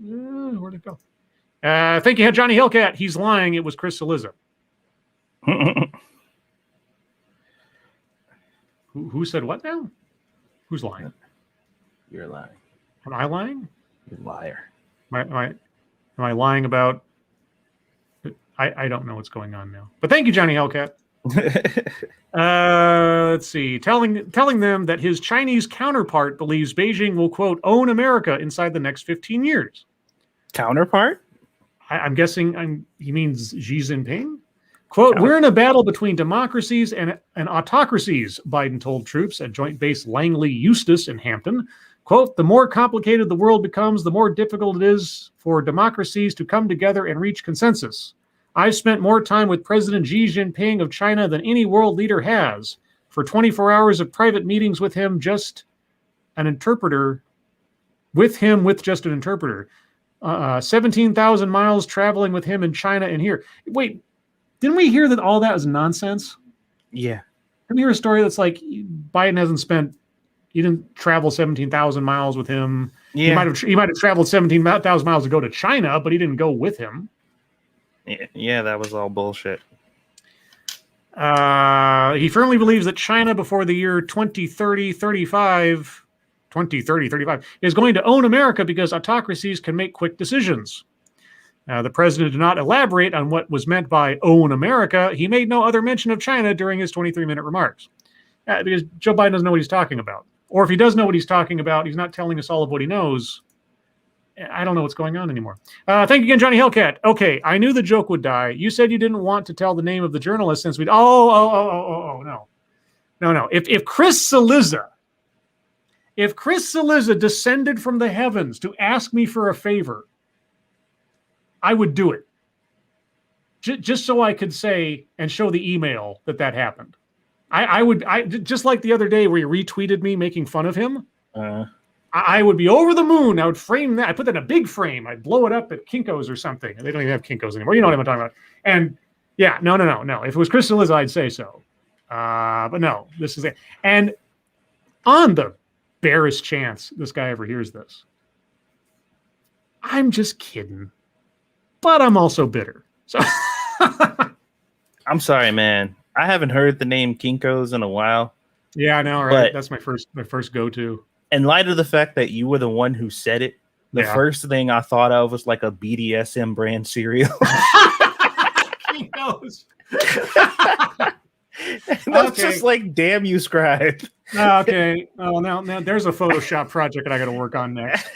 where'd it go? Thank you, Johnny Hillcat. He's lying. It was Chris Cillizza. Who said what now? Who's lying? You're lying. Am I lying? You're a liar. Am I lying about? I don't know what's going on now. But thank you, Johnny Hellcat. Let's see. Telling them that his Chinese counterpart believes Beijing will, quote, own America inside the next 15 years. Counterpart? I'm guessing he means Xi Jinping. Quote, we're in a battle between democracies and autocracies, Biden told troops at Joint Base Langley Eustis in Hampton. Quote, the more complicated the world becomes, the more difficult it is for democracies to come together and reach consensus. I've spent more time with President Xi Jinping of China than any world leader has. For 24 hours of private meetings with him, just an interpreter. 17,000 miles traveling with him in China and here. Wait, didn't we hear that all that was nonsense? Yeah. Didn't we hear a story that's like Biden he didn't travel 17,000 miles with him. Yeah. He might have traveled 17,000 miles to go to China, but he didn't go with him. Yeah, that was all bullshit. He firmly believes that China before the year 2035 is going to own America because autocracies can make quick decisions. The president did not elaborate on what was meant by own America. He made no other mention of China during his 23-minute remarks. Because Joe Biden doesn't know what he's talking about. Or if he does know what he's talking about, he's not telling us all of what he knows. I don't know what's going on anymore. Thank you again, Johnny Hellcat. Okay, I knew the joke would die. You said you didn't want to tell the name of the journalist since we'd... No. If Chris Cillizza If Chris Cillizza descended from the heavens to ask me for a favor, I would do it. Just so I could say and show the email that happened. I would just like the other day where he retweeted me making fun of him. I would be over the moon. I would frame that. I put that in a big frame. I'd blow it up at Kinko's or something. They don't even have Kinko's anymore. You know what I'm talking about. And yeah, no. If it was Chris Cillizza, I'd say so. But no, this is it. And on the barest chance this guy ever hears this, I'm just kidding. But I'm also bitter. So I'm sorry, man. I haven't heard the name Kinko's in a while. Yeah, I know, right? That's my first go-to. In light of the fact that you were the one who said it, the first thing I thought of was like a BDSM brand cereal. Kinko's. That's just like, damn you, Scribe. Okay. Oh, now there's a Photoshop project that I got to work on next.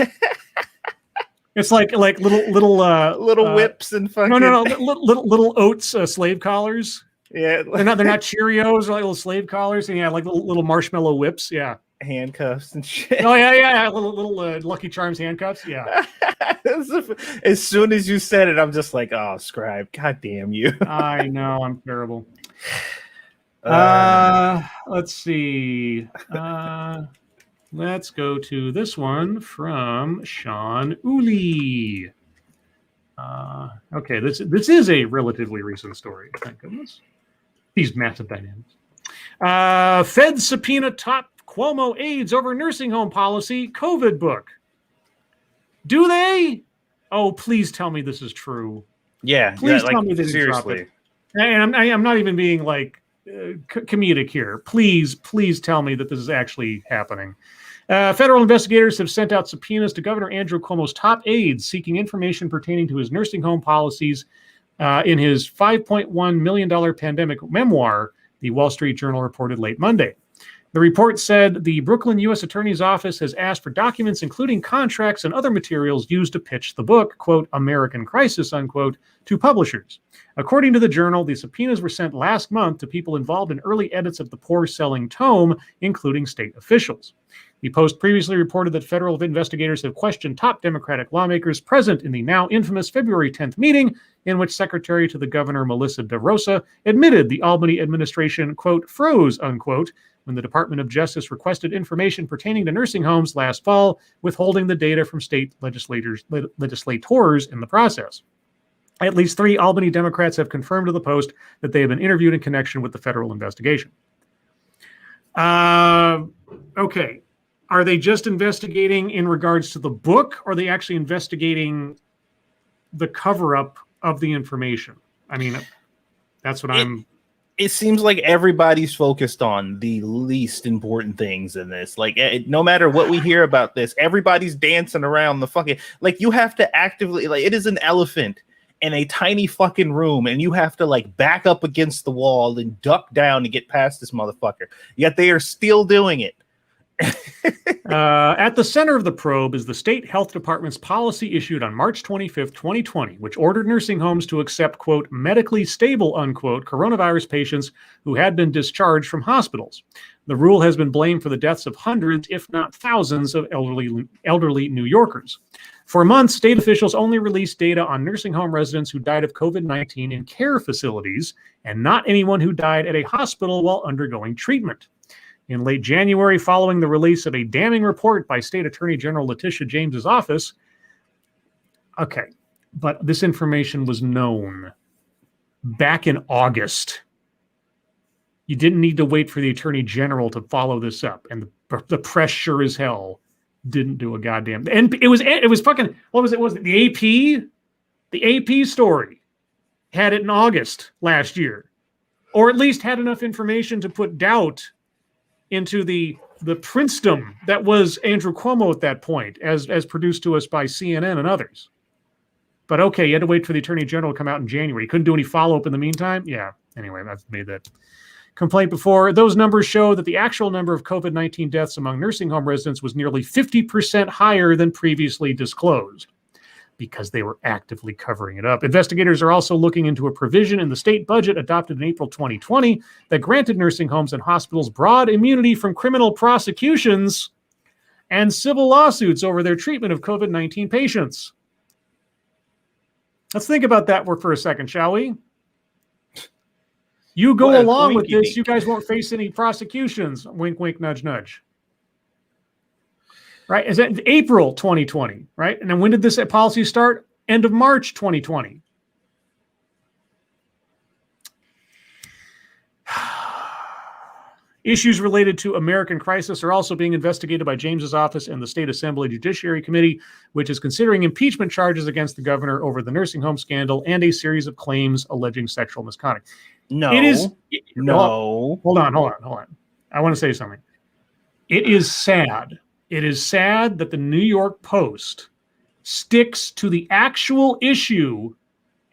It's like little whips and fucking no little oats slave collars. Yeah, they're not Cheerios, or like little slave collars, and like little marshmallow whips. Yeah, handcuffs and shit. Oh yeah, little Lucky Charms handcuffs. Yeah. As soon as you said it, I'm just like, oh, Scribe, god damn you. I know, I'm terrible. Let's see. Let's go to this one from Sean Uli. Okay, this is a relatively recent story. Thank goodness. These massive dynamics. Fed subpoena top Cuomo aides over nursing home policy COVID book. Do they? Oh, please tell me this is true. Yeah. Please tell me they didn't drop it. And I'm not even being like comedic here. Please tell me that this is actually happening. Federal investigators have sent out subpoenas to Governor Andrew Cuomo's top aides seeking information pertaining to his nursing home policies in his $5.1 million pandemic memoir, the Wall Street Journal reported late Monday. The report said the Brooklyn U.S. Attorney's Office has asked for documents, including contracts and other materials used to pitch the book, quote, American Crisis, unquote, to publishers. According to the Journal, the subpoenas were sent last month to people involved in early edits of the poor-selling tome, including state officials. The Post previously reported that federal investigators have questioned top Democratic lawmakers present in the now infamous February 10th meeting, in which Secretary to the Governor Melissa DeRosa admitted the Albany administration, quote, froze, unquote, when the Department of Justice requested information pertaining to nursing homes last fall, withholding the data from state legislators in the process. At least 3 Albany Democrats have confirmed to the Post that they have been interviewed in connection with the federal investigation. Okay. Are they just investigating in regards to the book, or are they actually investigating the cover-up of the information? I mean, that's what It seems like everybody's focused on the least important things in this. Like, no matter what we hear about this, everybody's dancing around the fucking... Like, you have to actively... Like, it is an elephant in a tiny fucking room, and you have to, like, back up against the wall and duck down to get past this motherfucker. Yet they are still doing it. At the center of the probe is the state health department's policy issued on March 25th, 2020, which ordered nursing homes to accept, quote, medically stable, unquote, coronavirus patients who had been discharged from hospitals. The rule has been blamed for the deaths of hundreds, if not thousands, of elderly New Yorkers. For months, state officials only released data on nursing home residents who died of COVID-19 in care facilities, and not anyone who died at a hospital while undergoing treatment. In late January, following the release of a damning report by State Attorney General Letitia James's office, okay, but this information was known back in August. You didn't need to wait for the Attorney General to follow this up, and the press sure as hell didn't do a goddamn. And it was fucking, what was it? Was it the AP? The AP story had it in August last year, or at least had enough information to put doubt into the princedom that was Andrew Cuomo at that point, as produced to us by CNN and others. But okay, you had to wait for the Attorney General to come out in January. You couldn't do any follow-up in the meantime? Yeah. Anyway, I've made that complaint before. Those numbers show that the actual number of COVID-19 deaths among nursing home residents was nearly 50% higher than previously disclosed, because they were actively covering it up. Investigators are also looking into a provision in the state budget adopted in April 2020 that granted nursing homes and hospitals broad immunity from criminal prosecutions and civil lawsuits over their treatment of COVID-19 patients. Let's think about that for a second, shall we? You go along with this, you guys won't face any prosecutions. Wink, wink, nudge, nudge. Right? Is that April 2020, right? And then when did this policy start? End of March 2020. Issues related to American crisis are also being investigated by James's office and the State Assembly Judiciary Committee, which is considering impeachment charges against the governor over the nursing home scandal and a series of claims alleging sexual misconduct. No. Hold on. I want to say something. It is sad. It is sad that the New York Post sticks to the actual issue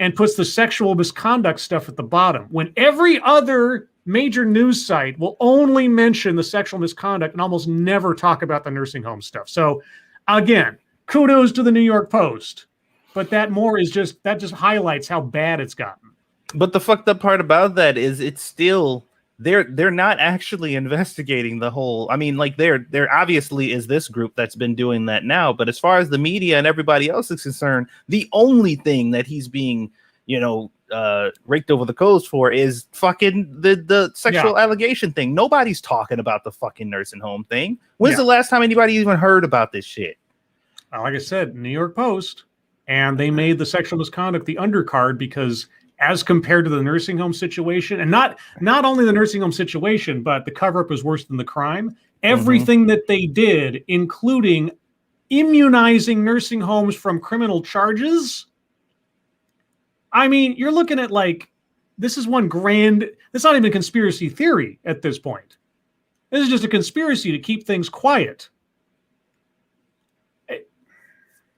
and puts the sexual misconduct stuff at the bottom when every other major news site will only mention the sexual misconduct and almost never talk about the nursing home stuff. So again, kudos to the New York Post, but that just highlights how bad it's gotten. But the fucked up part about that is it's still they're not actually investigating the whole. I mean, like there obviously is this group that's been doing that now, but as far as the media and everybody else is concerned, the only thing that he's being, raked over the coals for is fucking the sexual allegation thing. Nobody's talking about the fucking nursing home thing. When's the last time anybody even heard about this shit? Like I said, New York Post, and they made the sexual misconduct the undercard because as compared to the nursing home situation, and not only the nursing home situation, but the cover-up was worse than the crime. Everything that they did, including immunizing nursing homes from criminal charges. I mean, you're looking at this is it's not even a conspiracy theory at this point. This is just a conspiracy to keep things quiet.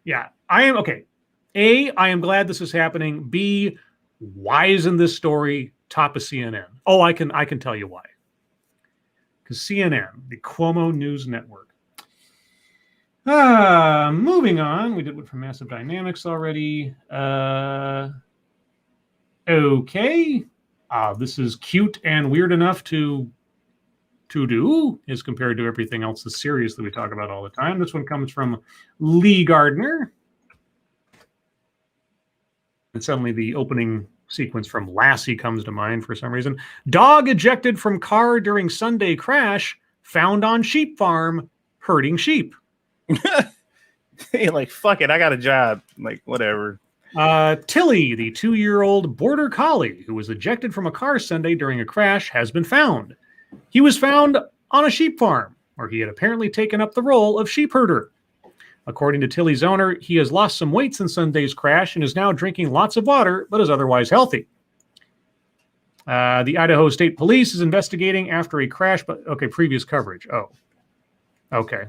Yeah, I am, okay. A, I am glad this is happening. B, why isn't this story top of CNN? Oh, I can tell you why. Because CNN, the Cuomo News Network. Moving on. We did one from Massive Dynamics already. Okay. This is cute and weird enough to do as compared to everything else that's serious that we talk about all the time. This one comes from Lee Gardner. And suddenly the opening sequence from Lassie comes to mind for some reason. Dog ejected from car during Sunday crash, found on sheep farm, herding sheep. You're like, fuck it, I got a job. Like, whatever. Tilly, the 2-year-old border collie who was ejected from a car Sunday during a crash, has been found. He was found on a sheep farm, where he had apparently taken up the role of sheep herder. According to Tilly's owner, he has lost some weight since Sunday's crash and is now drinking lots of water, but is otherwise healthy. The Idaho State Police is investigating after a crash, but okay, previous coverage. Oh, okay.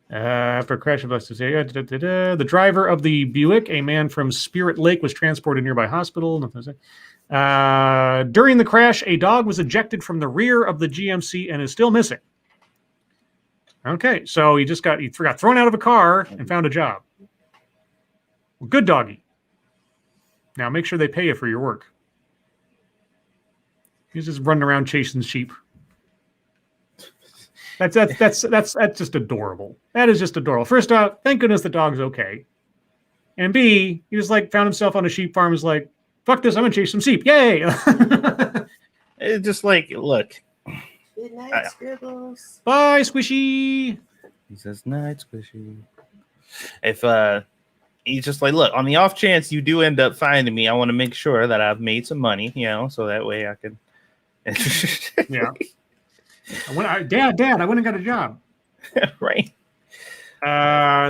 After a crash, the driver of the Buick, a man from Spirit Lake, was transported to a nearby hospital. During the crash, a dog was ejected from the rear of the GMC and is still missing. Okay, so he got thrown out of a car and found a job. Well, good doggy. Now make sure they pay you for your work. He's just running around chasing sheep. That's just adorable. That is just adorable. First off, thank goodness the dog's okay. And B, he just found himself on a sheep farm. Is like, fuck this, I'm gonna chase some sheep. Yay! It's just look. Good night, Scribbles. Bye, Squishy. He says, night, Squishy. If he's just like, look, on the off chance you do end up finding me, I want to make sure that I've made some money, so that way I can. Yeah. Dad, I went and got a job. Right.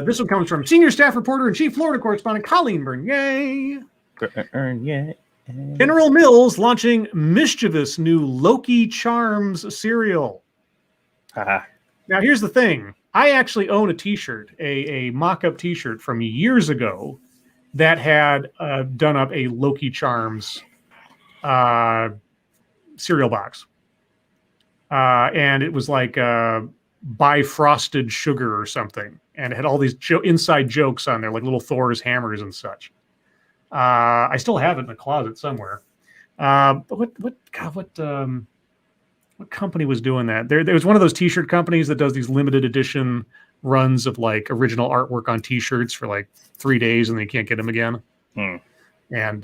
This one comes from senior staff reporter and chief Florida correspondent Colleen Bernier. Yeah. General Mills launching mischievous new Loki Charms cereal. Now, here's the thing. I actually own a T-shirt, a mock-up T-shirt from years ago that had done up a Loki Charms cereal box. And it was like bifrosted sugar or something. And it had all these inside jokes on there, like little Thurs hammers and such. I still have it in the closet somewhere. But what company was doing that? There was one of those T-shirt companies that does these limited edition runs of like original artwork on T-shirts for like 3 days, and they can't get them again. And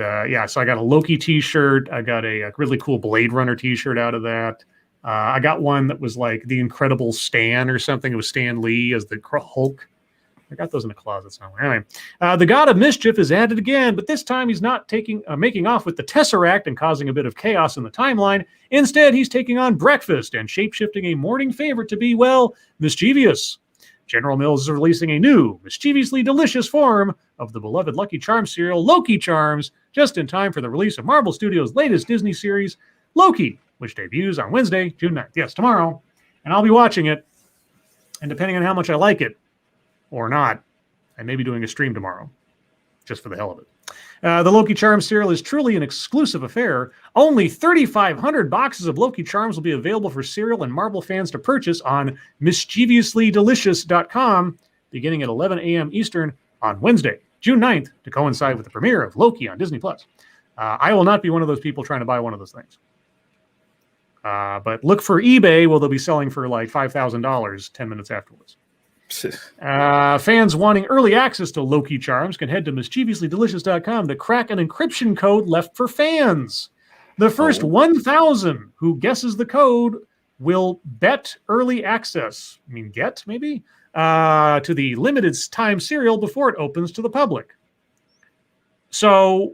so I got a Loki T-shirt. I got a really cool Blade Runner T-shirt out of that. I got one that was like the Incredible Stan or something. It was Stan Lee as the Hulk. I got those in the closet somewhere. Anyway, the God of Mischief is added again, but this time he's not making off with the Tesseract and causing a bit of chaos in the timeline. Instead, he's taking on breakfast and shapeshifting a morning favorite to be, well, mischievous. General Mills is releasing a new, mischievously delicious form of the beloved Lucky Charms cereal, Loki Charms, just in time for the release of Marvel Studios' latest Disney series, Loki, which debuts on Wednesday, June 9th. Yes, tomorrow. And I'll be watching it. And depending on how much I like it, or not, I may be doing a stream tomorrow, just for the hell of it. The Loki Charms cereal is truly an exclusive affair. Only 3,500 boxes of Loki Charms will be available for cereal and Marvel fans to purchase on mischievouslydelicious.com beginning at 11 a.m. Eastern on Wednesday, June 9th, to coincide with the premiere of Loki on Disney+. I will not be one of those people trying to buy one of those things. But look for eBay, where they'll be selling for like $5,000 10 minutes afterwards. Fans wanting early access to Loki Charms can head to mischievouslydelicious.com to crack an encryption code left for fans. The first 1,000 who guesses the code will bet early access, maybe, to the limited time cereal before it opens to the public. So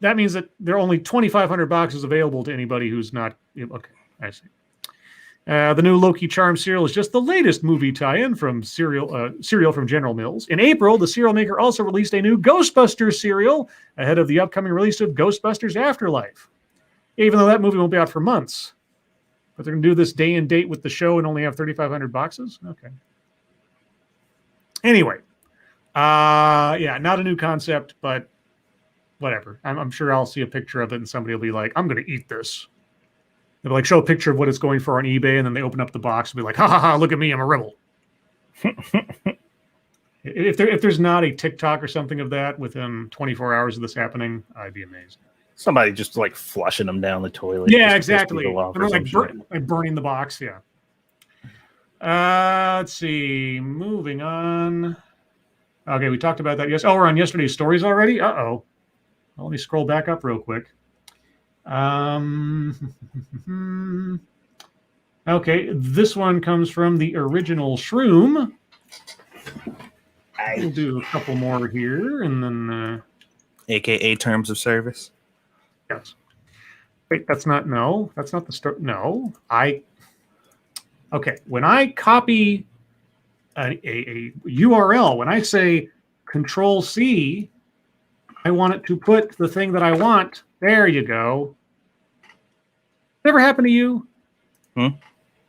that means that there are only 2,500 boxes available to anybody who's not... Okay, I see. The new Loki Charm cereal is just the latest movie tie-in from cereal from General Mills. In April, the cereal maker also released a new Ghostbusters cereal ahead of the upcoming release of Ghostbusters Afterlife. Even though that movie won't be out for months. But they're going to do this day and date with the show and only have 3,500 boxes? Okay. Anyway. Not a new concept, but whatever. I'm sure I'll see a picture of it and somebody will be like, I'm going to eat this. They'll like show a picture of what it's going for on eBay, and then they open up the box and be like, ha ha ha, look at me, I'm a rebel. If there's not a TikTok or something of that within 24 hours of this happening, I'd be amazed. Somebody just like flushing them down the toilet. Yeah, exactly. They're like burning the box, yeah. Let's see. Moving on. Okay, we talked about that. Yes. Oh, we're on yesterday's stories already? Uh-oh. Well, let me scroll back up real quick. Okay, this one comes from the original Shroom. We'll do a couple more here, and then... AKA Terms of Service. Yes. Wait, that's not the story. No, okay, when I copy a URL, when I say Control-C, I want it to put the thing that I want. There you go. Ever happened to you?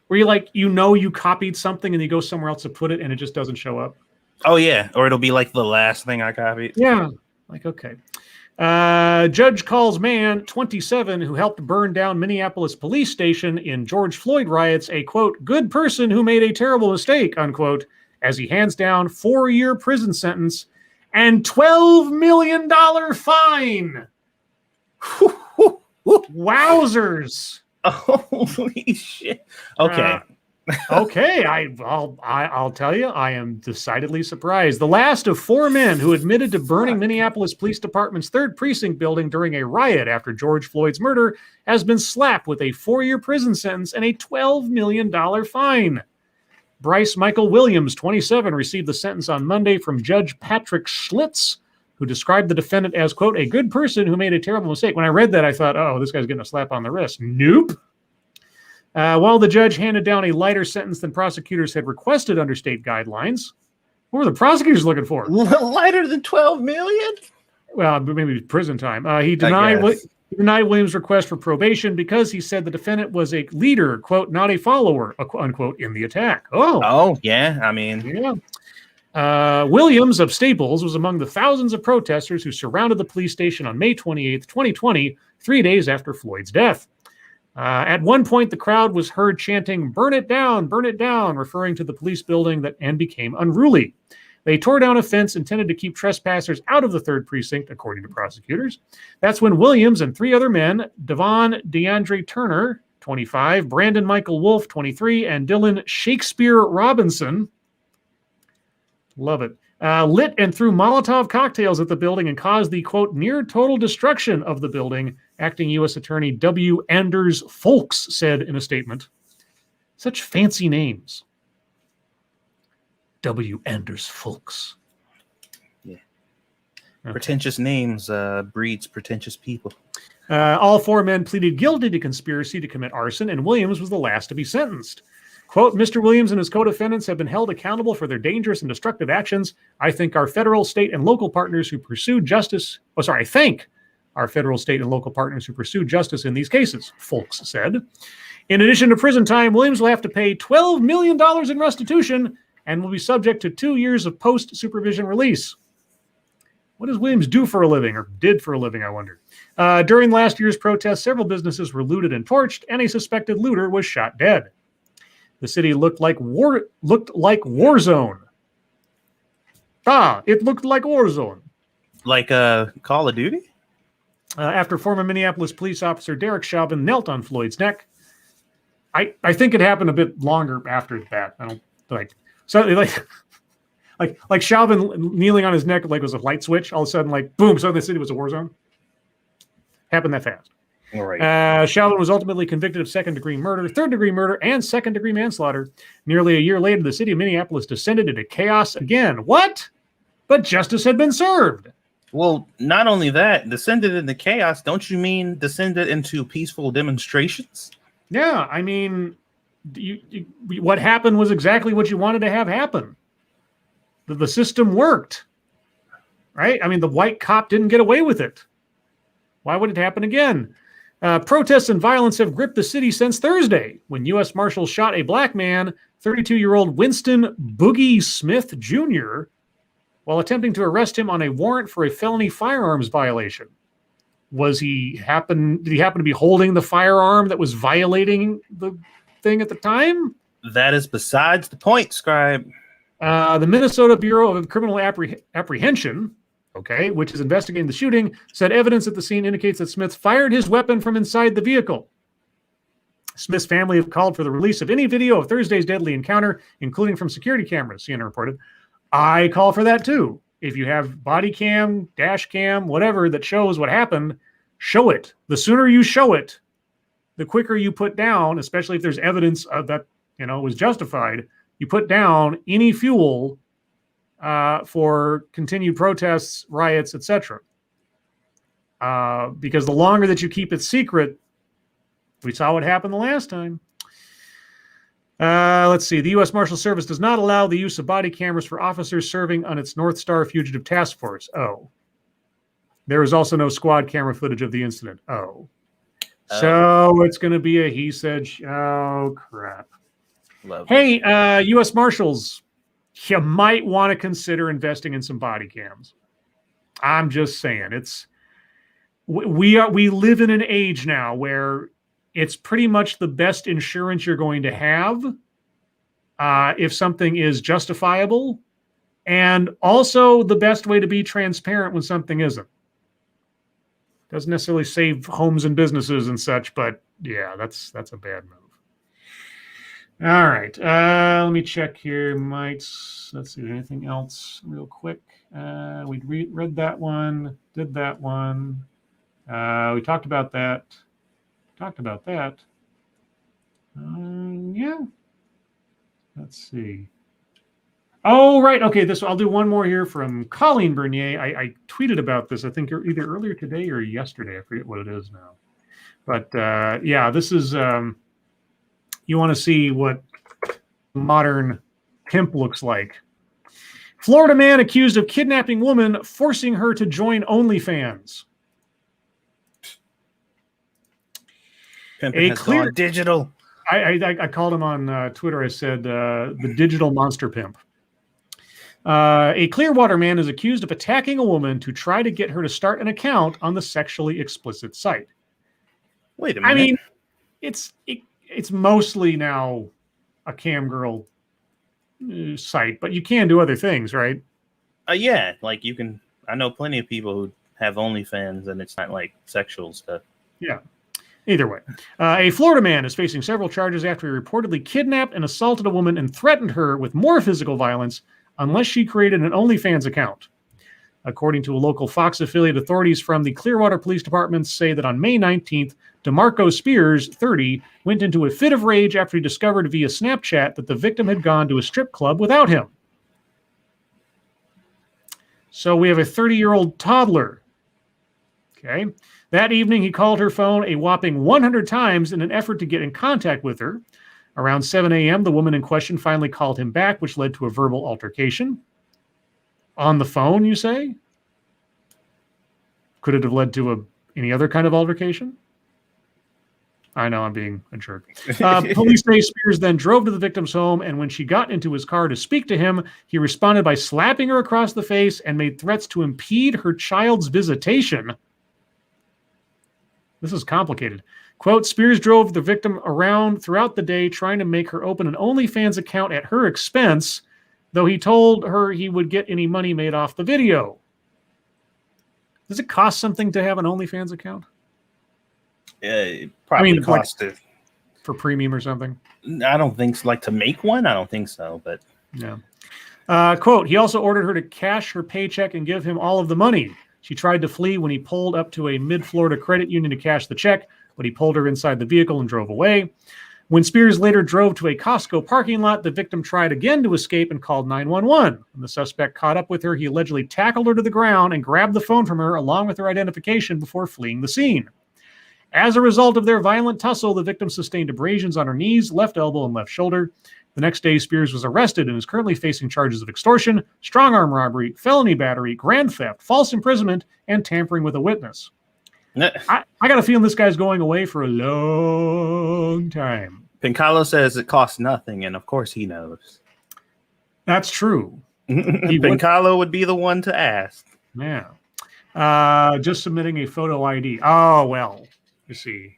Where you copied something and you go somewhere else to put it and it just doesn't show up? Oh, yeah. Or it'll be like the last thing I copied. Yeah. Like, okay. Judge calls man, 27, who helped burn down Minneapolis police station in George Floyd riots a, quote, good person who made a terrible mistake, unquote, as he hands down 4-year prison sentence and $12 million fine. Wowzers! Holy shit! Okay, okay. I'll tell you, I am decidedly surprised. The last of 4 men who admitted to burning Minneapolis Police Department's 3rd precinct building during a riot after George Floyd's murder has been slapped with a 4-year prison sentence and a $12 million fine. Bryce Michael Williams, 27, received the sentence on Monday from Judge Patrick Schlitz, who described the defendant as, quote, a good person who made a terrible mistake. When I read that, I thought, oh, this guy's getting a slap on the wrist. Nope. While the judge handed down a lighter sentence than prosecutors had requested under state guidelines. What were the prosecutors looking for? Lighter than $12 million? Well, maybe prison time. He denied Williams' request for probation because he said the defendant was a leader, quote, not a follower, unquote, in the attack. Oh, yeah. I mean, yeah. Williams of Staples was among the thousands of protesters who surrounded the police station on May 28th, 2020, 3 days after Floyd's death. At one point, the crowd was heard chanting, burn it down, referring to the police building and became unruly. They tore down a fence intended to keep trespassers out of the 3rd precinct, according to prosecutors. That's when Williams and 3 other men, Devon DeAndre Turner, 25, Brandon Michael Wolf, 23, and Dylan Shakespeare Robinson, Love it. Lit and threw Molotov cocktails at the building and caused the, quote, near total destruction of the building, acting U.S. Attorney W. Anders Folks said in a statement. Such fancy names. W. Anders Folks. Yeah. Okay. Pretentious names breeds pretentious people. All four men pleaded guilty to conspiracy to commit arson, and Williams was the last to be sentenced. Quote, Mr. Williams and his co-defendants have been held accountable for their dangerous and destructive actions. I think our federal, state, and local partners who pursue justice... I thank our federal, state, and local partners who pursue justice in these cases, Folks said. In addition to prison time, Williams will have to pay $12 million in restitution and will be subject to 2 years of post-supervision release. What does Williams do for a living, or did for a living, I wonder? During last year's protests, several businesses were looted and torched, and a suspected looter was shot dead. The city looked like war zone. It looked like war zone. Like Call of Duty? After former Minneapolis police officer Derek Chauvin knelt on Floyd's neck. I think it happened a bit longer after that. I don't like Chauvin kneeling on his neck like it was a light switch. All of a sudden, like boom, suddenly the city was a war zone. Happened that fast. All right. Chauvin was ultimately convicted of second-degree murder, third-degree murder, and second-degree manslaughter. Nearly a year later, the city of Minneapolis descended into chaos again. What? But justice had been served. Well, not only that, descended into chaos. Don't you mean descended into peaceful demonstrations? Yeah, I mean, what happened was exactly what you wanted to have happen. The system worked, right? I mean, the white cop didn't get away with it. Why would it happen again? Protests and violence have gripped the city since Thursday, when U.S. Marshals shot a black man, 32-year-old Winston Boogie Smith Jr., while attempting to arrest him on a warrant for a felony firearms violation. Did he happen to be holding the firearm that was violating the thing at the time? That is besides the point, Scribe. The Minnesota Bureau of Criminal Apprehension, which is investigating the shooting, said evidence at the scene indicates that Smith fired his weapon from inside the vehicle. Smith's family have called for the release of any video of Thursday's deadly encounter, including from security cameras, CNN reported. I call for that too. If you have body cam, dash cam, whatever that shows what happened, show it. The sooner you show it, the quicker you put down, especially if there's evidence of that, was justified, you put down any fuel for continued protests, riots, etc. Because the longer that you keep it secret, we saw what happened the last time. Let's see. The U.S. Marshal Service does not allow the use of body cameras for officers serving on its North Star Fugitive Task Force. Oh. There is also no squad camera footage of the incident. Oh. So it's going to be a he said. Oh, crap. Lovely. Hey, U.S. Marshals, you might want to consider investing in some body cams. I'm just saying. We live in an age now where it's pretty much the best insurance you're going to have if something is justifiable, and also the best way to be transparent when something isn't. Doesn't necessarily save homes and businesses and such, but yeah, that's a bad move. All right, let me check here. Let's see, anything else real quick? We read that one, did that one. We talked about that. Yeah. Let's see. Oh, right. Okay, I'll do one more here from Colleen Bernier. I tweeted about this, I think either earlier today or yesterday. I forget what it is now. But yeah, this is, you want to see what modern pimp looks like. Florida man accused of kidnapping woman, forcing her to join OnlyFans. Pimping has gone digital. I called him on Twitter. I said the digital monster pimp. A Clearwater man is accused of attacking a woman to try to get her to start an account on the sexually explicit site. Wait a minute. I mean, it's mostly now a cam girl site, but you can do other things, right? Yeah, like you can. I know plenty of people who have OnlyFans, and it's not like sexual stuff. Yeah. Either way, a Florida man is facing several charges after he reportedly kidnapped and assaulted a woman and threatened her with more physical violence unless she created an OnlyFans account. According to a local Fox affiliate, authorities from the Clearwater Police Department say that on May 19th, DeMarco Spears, 30, went into a fit of rage after he discovered via Snapchat that the victim had gone to a strip club without him. So we have a 30-year-old toddler. Okay. That evening, he called her phone a whopping 100 times in an effort to get in contact with her. Around 7 a.m., the woman in question finally called him back, which led to a verbal altercation. On the phone, you say? Could it have led to any other kind of altercation? I know, I'm being a jerk. Police say Spears then drove to the victim's home, and when she got into his car to speak to him, he responded by slapping her across the face and made threats to impede her child's visitation. This is complicated. Quote, Spears drove the victim around throughout the day trying to make her open an OnlyFans account at her expense, though he told her he would get any money made off the video. Does it cost something to have an OnlyFans account? It probably costs it. For premium or something? I don't think so. Like to make one? I don't think so, but... Yeah. Quote, he also ordered her to cash her paycheck and give him all of the money. She tried to flee when he pulled up to a mid-Florida credit union to cash the check, but he pulled her inside the vehicle and drove away. When Spears later drove to a Costco parking lot, the victim tried again to escape and called 911. When the suspect caught up with her, he allegedly tackled her to the ground and grabbed the phone from her along with her identification before fleeing the scene. As a result of their violent tussle, the victim sustained abrasions on her knees, left elbow, and left shoulder. The next day, Spears was arrested and is currently facing charges of extortion, strong-arm robbery, felony battery, grand theft, false imprisonment, and tampering with a witness. I got a feeling this guy's going away for a long time. Pecoraro says it costs nothing, and of course he knows. That's true. Pecoraro would be the one to ask. Yeah. Just submitting a photo ID. Oh, well, you see.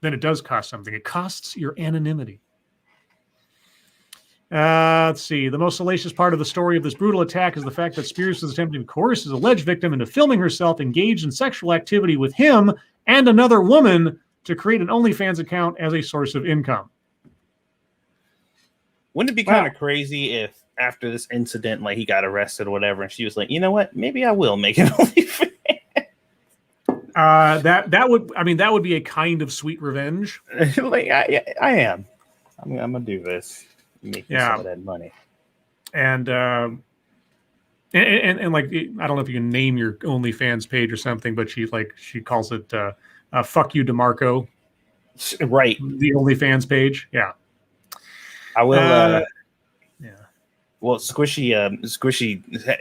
Then it does cost something. It costs your anonymity. Let's see. The most salacious part of the story of this brutal attack is the fact that Spears was attempting to coerce his alleged victim into filming herself engaged in sexual activity with him and another woman to create an OnlyFans account as a source of income. Wouldn't it be kind of crazy if after this incident, like he got arrested or whatever, and she was like, you know what? Maybe I will make an OnlyFans. That would be a kind of sweet revenge. Like I am. I'm gonna do this. Make some of that money. And like, I don't know if you can name your OnlyFans page or something, but she calls it "Fuck You, DeMarco." Right. The OnlyFans page. Yeah. I will. Well, Squishy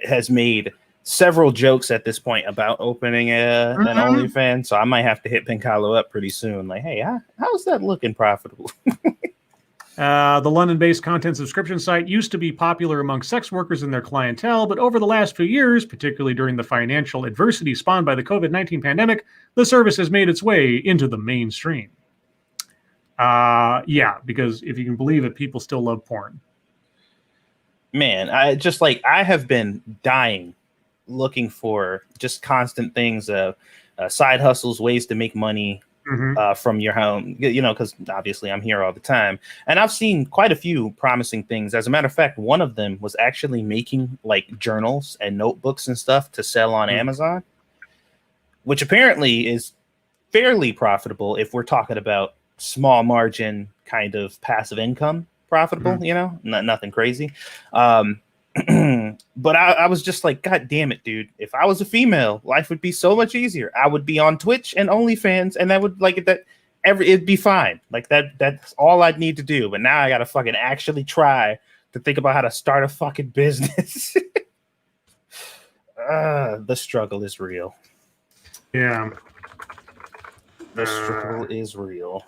has made several jokes at this point about opening an OnlyFans, so I might have to hit Pecoraro up pretty soon. Like, hey, how's that looking profitable? The London-based content subscription site used to be popular among sex workers and their clientele, but over the last few years, particularly during the financial adversity spawned by the COVID-19 pandemic, the service has made its way into the mainstream. Because if you can believe it, people still love porn. Man, I have been dying looking for just constant things, side hustles, ways to make money. From your home, because obviously I'm here all the time, and I've seen quite a few promising things. As a matter of fact, one of them was actually making like journals and notebooks and stuff to sell on Amazon, which apparently is fairly profitable if we're talking about small margin kind of passive income profitable, nothing crazy. But I was just like, God damn it, dude. If I was a female, life would be so much easier. I would be on Twitch and OnlyFans, and that would it'd be fine. Like that's all I'd need to do. But now I gotta fucking actually try to think about how to start a fucking business. The struggle is real. Yeah. The struggle is real.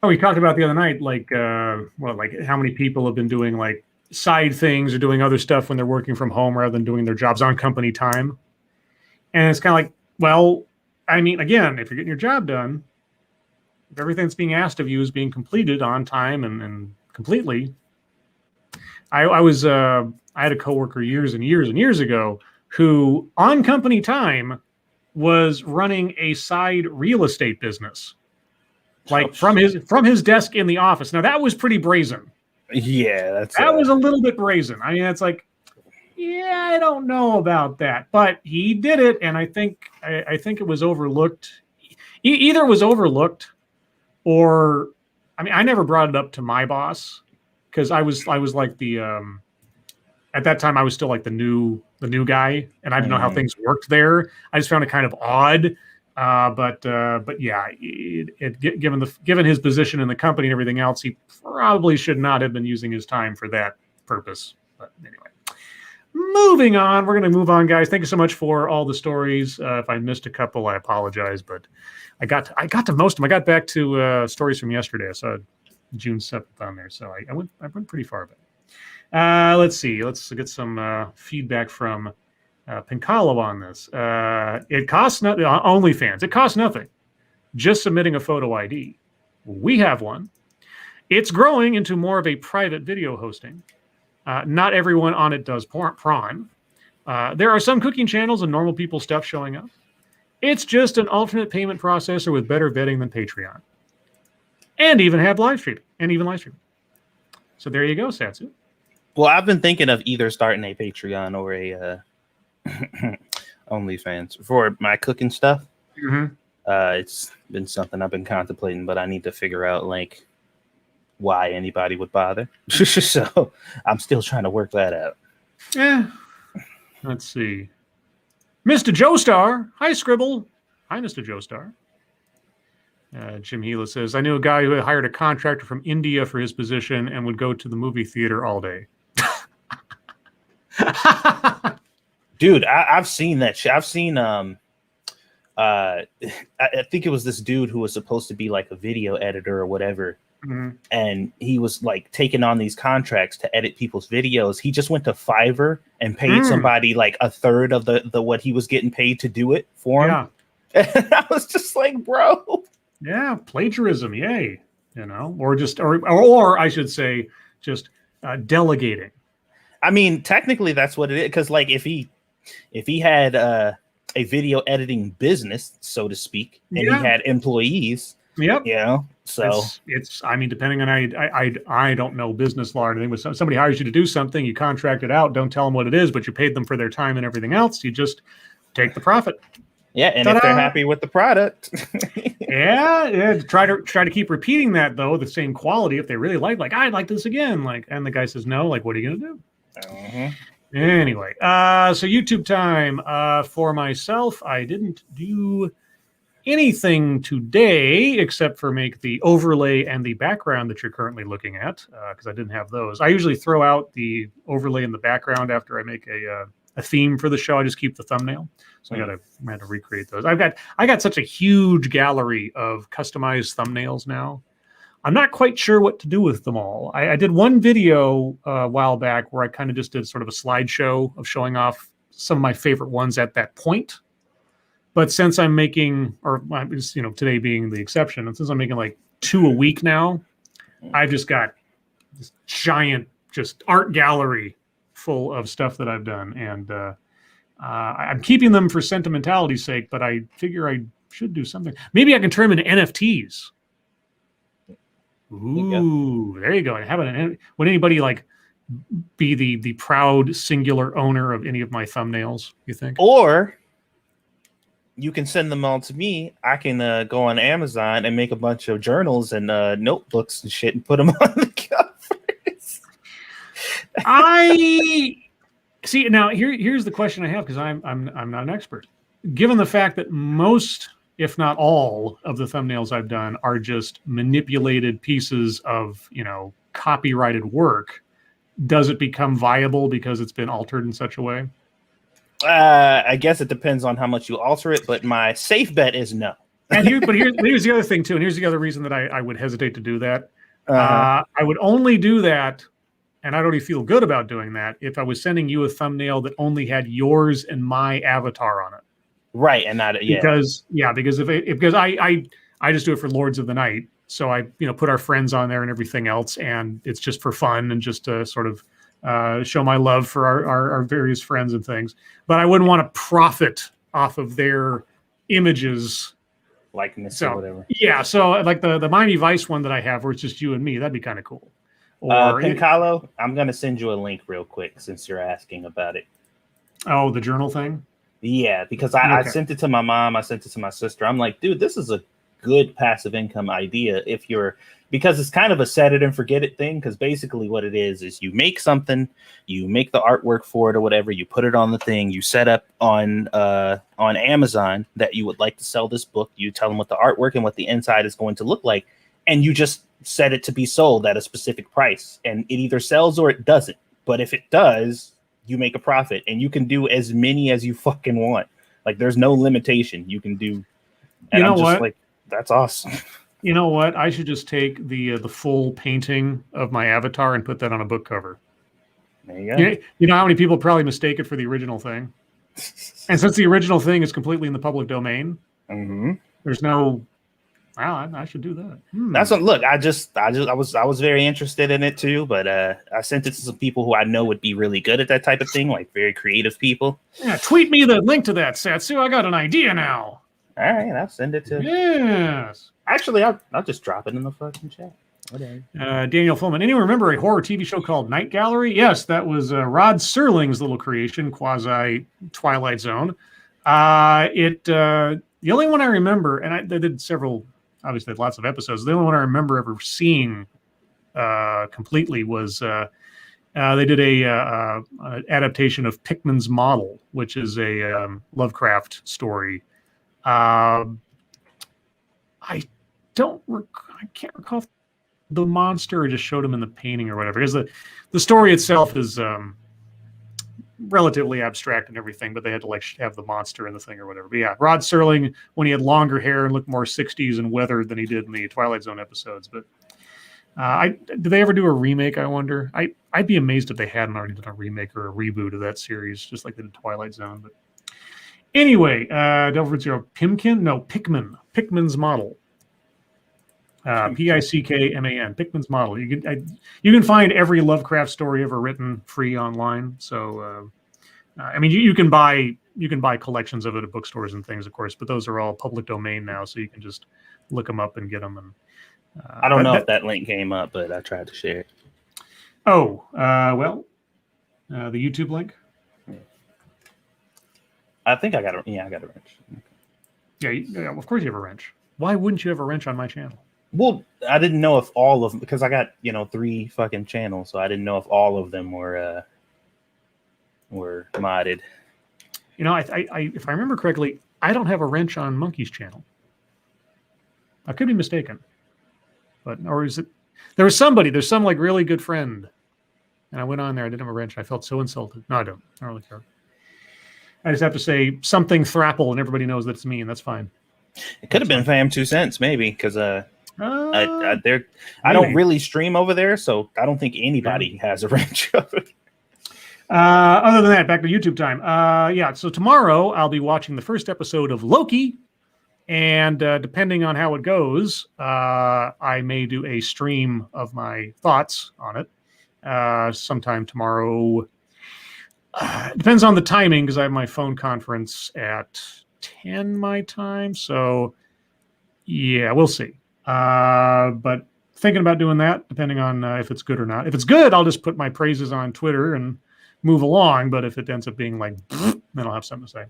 Oh, we talked about the other night, like how many people have been doing like side things or doing other stuff when they're working from home rather than doing their jobs on company time. And it's kind of like, well, I mean, again, if you're getting your job done, if everything that's being asked of you is being completed on time and completely. I had a coworker years and years and years ago who on company time was running a side real estate business, like from his desk in the office. Now that was pretty brazen. Yeah, that was a little bit brazen. I mean, it's like, yeah, I don't know about that, but he did it, and I think it was overlooked. Either it was overlooked, or I mean, I never brought it up to my boss because I was like the at that time I was still like the new guy, and I didn't know how things worked there. I just found it kind of odd. But yeah, given his position in the company and everything else, he probably should not have been using his time for that purpose. But anyway, moving on. We're going to move on, guys. Thank you so much for all the stories. If I missed a couple, I apologize, but I got to most of them. I got back to stories from yesterday. I saw June 7th on there, so I went pretty far back. Let's see. Let's get some feedback from Pecoraro on this. It costs nothing. OnlyFans. It costs nothing. Just submitting a photo ID. We have one. It's growing into more of a private video hosting. Not everyone on it does prawn. There are some cooking channels and normal people stuff showing up. It's just an alternate payment processor with better vetting than Patreon. And even have live streaming. So there you go, Satsu. Well, I've been thinking of either starting a Patreon or a OnlyFans for my cooking stuff. It's been something I've been contemplating, but I need to figure out like why anybody would bother. So I'm still trying to work that out. Yeah. Let's see. Mr. Joestar. Hi, Scribble. Hi, Mr. Joestar. Jim Gila says, I knew a guy who had hired a contractor from India for his position and would go to the movie theater all day. Dude, I've seen that shit. I've seen I think it was this dude who was supposed to be like a video editor or whatever. And he was like taking on these contracts to edit people's videos. He just went to Fiverr and paid somebody like a third of the what he was getting paid to do it for him. And I was just like, bro. Yeah, plagiarism, yay. You know, or I should say just delegating. I mean, technically that's what it is, because like if he had a video editing business, so to speak, and he had employees, you know, so it's I mean, depending on I don't know business law or anything, but somebody hires you to do something, you contract it out, don't tell them what it is, but you paid them for their time and everything else, you just take the profit. Yeah, and if they're happy with the product. Try to keep repeating that though, the same quality if they really like I'd like this again, like, and the guy says no, like what are you gonna do? Anyway, so YouTube time. For myself, I didn't do anything today except for make the overlay and the background that you're currently looking at, because I didn't have those. I usually throw out the overlay and the background after I make a theme for the show. I just keep the thumbnail. So I had to recreate those. I got such a huge gallery of customized thumbnails now. I'm not quite sure what to do with them all. I did one video a while back where I kind of just did sort of a slideshow of showing off some of my favorite ones at that point. But since I'm making, or you know, today being the exception, and since I'm making like 2 a week now, I've just got this giant just art gallery full of stuff that I've done. And I'm keeping them for sentimentality's sake, but I figure I should do something. Maybe I can turn them into NFTs. Ooh, there you go. Would anybody like be the proud singular owner of any of my thumbnails, you think? Or you can send them all to me. I can go on Amazon and make a bunch of journals and notebooks and shit and put them on the covers. I see. Now here's the question I have, because I'm not an expert. Given the fact that most, if not all, of the thumbnails I've done are just manipulated pieces of, you know, copyrighted work, does it become viable because it's been altered in such a way? I guess it depends on how much you alter it, but my safe bet is no. And here's the other thing too, and here's the other reason that I would hesitate to do that. I would only do that, and I'd already feel good about doing that, if I was sending you a thumbnail that only had yours and my avatar on it. Right, and not because I just do it for Lords of the Night, so I put our friends on there and everything else, and it's just for fun and just to sort of show my love for our various friends and things. But I wouldn't want to profit off of their images, likeness or whatever. Yeah, so like the Miami Vice one that I have, where it's just you and me, that'd be kind of cool. Or Pecoraro, I'm gonna send you a link real quick since you're asking about it. Oh, the journal thing? Yeah, because I sent it to my mom, I sent it to my sister. I'm like, dude, this is a good passive income idea because it's kind of a set it and forget it thing. Because basically what it is you make something, you make the artwork for it or whatever, you put it on the thing, you set up on Amazon that you would like to sell this book, you tell them what the artwork and what the inside is going to look like, and you just set it to be sold at a specific price, and it either sells or it doesn't. But if it does, you make a profit, and you can do as many as you fucking want. Like, there's no limitation. You can do. And I'm just like, that's awesome. You know what? I should just take the full painting of my avatar and put that on a book cover. There you go. You know how many people probably mistake it for the original thing? And since the original thing is completely in the public domain, there's no. Wow, I should do that. That's what. Look, I was very interested in it too, but I sent it to some people who I know would be really good at that type of thing, like very creative people. Yeah, tweet me the link to that, Satsu. I got an idea now. All right, I'll send it to. Yes. Actually, I'll just drop it in the fucking chat. Whatever. Daniel Fullman. Anyone remember a horror TV show called Night Gallery? Yes, that was Rod Serling's little creation, quasi Twilight Zone. The only one I remember, and they did several. Obviously, lots of episodes. The only one I remember ever seeing completely was they did a adaptation of Pickman's Model, which is a Lovecraft story. I can't recall if the monster or just showed him in the painting or whatever. Because the story itself is relatively abstract and everything, but they had to like have the monster in the thing or whatever. But yeah, Rod Serling when he had longer hair and looked more 60s and weathered than he did in the Twilight Zone episodes. But did they ever do a remake? I wonder. I'd be amazed if they hadn't already done a remake or a reboot of that series, just like they did Twilight Zone. But anyway, Devil Fruit Zero, Pickman's Model. Pickman, Pickman's Model. You can find every Lovecraft story ever written free online. So, I mean, you can buy collections of it at bookstores and things, of course, but those are all public domain now, so you can just look them up and get them. And I don't know if that link came up, but I tried to share it. Oh, the YouTube link. Yeah. I think I got a wrench. Yeah, of course you have a wrench. Why wouldn't you have a wrench on my channel? Well, I didn't know if all of them, because I got 3 fucking channels, so I didn't know if all of them were modded. You know, I if I remember correctly, I don't have a wrench on Monkey's channel. I could be mistaken, or is it? There's some like really good friend, and I went on there. I didn't have a wrench. I felt so insulted. No, I don't really care. I just have to say something Thrapple, and everybody knows that it's me, and that's fine. It could have been Fam 2 Cents, maybe, because I don't really stream over there, so I don't think anybody has a wrench of it. Other than that, back to YouTube time. So tomorrow I'll be watching the first episode of Loki, and depending on how it goes, I may do a stream of my thoughts on it sometime tomorrow. Depends on the timing, because I have my phone conference at 10 my time, so yeah, we'll see. But thinking about doing that, depending on if it's good or not. If it's good, I'll just put my praises on Twitter and move along. But if it ends up being like, then I'll have something to say.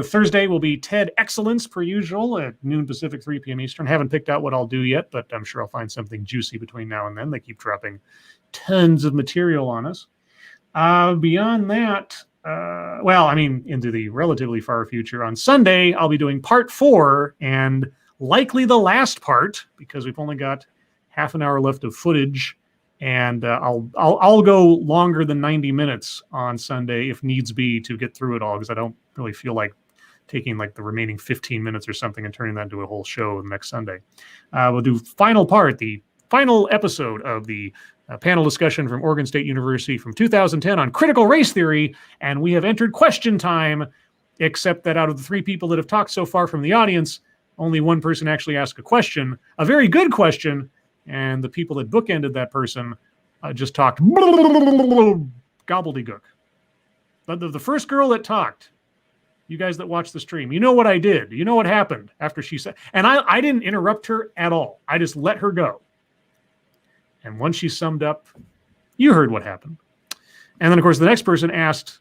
Thursday will be TED Excellence per usual at noon Pacific, 3 p.m. Eastern. Haven't picked out what I'll do yet, but I'm sure I'll find something juicy between now and then. They keep dropping tons of material on us. Beyond that, into the relatively far future, on Sunday, I'll be doing part 4 and likely the last part, because we've only got half an hour left of footage, and I'll go longer than 90 minutes on Sunday if needs be to get through it all, because I don't really feel like taking like the remaining 15 minutes or something and turning that into a whole show next Sunday. We'll do the final episode of the panel discussion from Oregon State University from 2010 on critical race theory, and we have entered question time, except that out of the 3 people that have talked so far from the audience, only one person actually asked a question, a very good question, and the people that bookended that person just talked gobbledygook. But the first girl that talked, you guys that watched the stream, you know what I did. You know what happened after she said, and I didn't interrupt her at all. I just let her go. And once she summed up, you heard what happened. And then, of course, the next person asked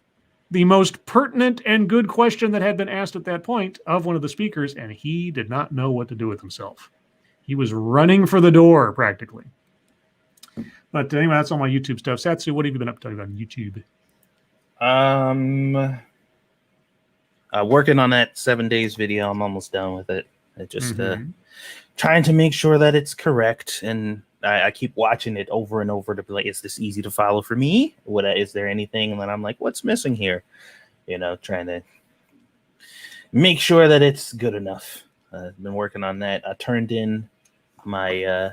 the most pertinent and good question that had been asked at that point of one of the speakers, and he did not know what to do with himself. He was running for the door, practically. But anyway, that's all my YouTube stuff. Satsu, what have you been up to on YouTube? Working on that 7 days video. I'm almost done with it. I just trying to make sure that it's correct, and I keep watching it over and over to be like, is this easy to follow for me? Is there anything? And then I'm like, what's missing here? Trying to make sure that it's good enough. I've been working on that. I turned in my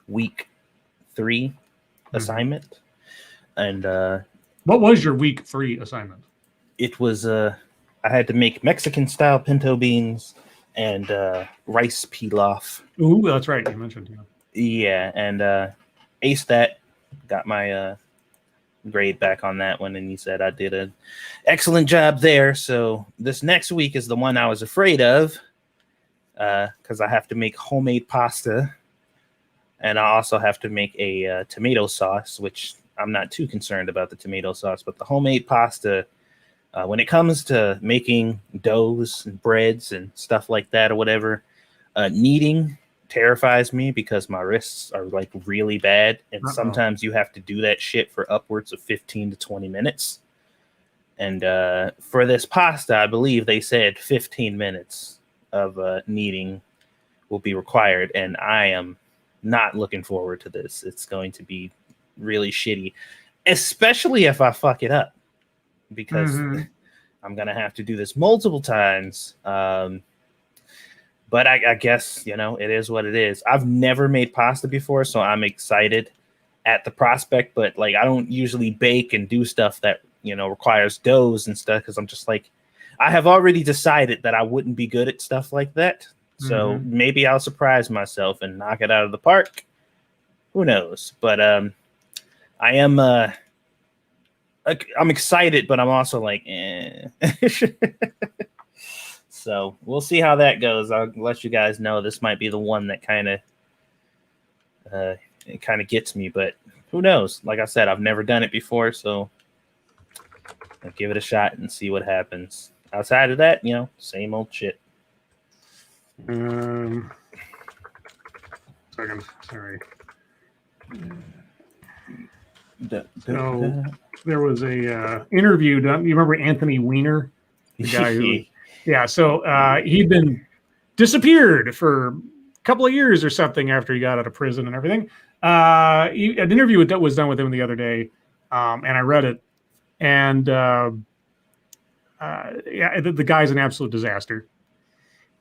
week 3 assignment. And what was your week 3 assignment? It was I had to make Mexican style pinto beans and rice pilaf. Ooh, that's right. You mentioned, Yeah, and aced that. Got my grade back on that one, and he said I did an excellent job there. So this next week is the one I was afraid of, because I have to make homemade pasta, and I also have to make a tomato sauce, which I'm not too concerned about the tomato sauce, but the homemade pasta, when it comes to making doughs and breads and stuff like that or whatever, kneading terrifies me because my wrists are like really bad, and sometimes you have to do that shit for upwards of 15 to 20 minutes. And for this pasta, I believe they said 15 minutes of kneading will be required, and I am not looking forward to this. It's going to be really shitty, especially if I fuck it up, because I'm gonna have to do this multiple times. But I guess, it is what it is. I've never made pasta before, so I'm excited at the prospect. But I don't usually bake and do stuff that, requires doughs and stuff, because I'm just like, I have already decided that I wouldn't be good at stuff like that. So maybe I'll surprise myself and knock it out of the park. Who knows? But I am I'm excited, but I'm also like, eh. So we'll see how that goes. I'll let you guys know. This might be the one that kind of gets me, but who knows? Like I said, I've never done it before, so I'll give it a shot and see what happens. Outside of that, same old shit. Second, sorry. So there was a interview done. You remember Anthony Weiner, the guy who? Yeah, so he'd been disappeared for a couple of years or something after he got out of prison and everything. An interview was done with him the other day, and I read it. And the guy's an absolute disaster.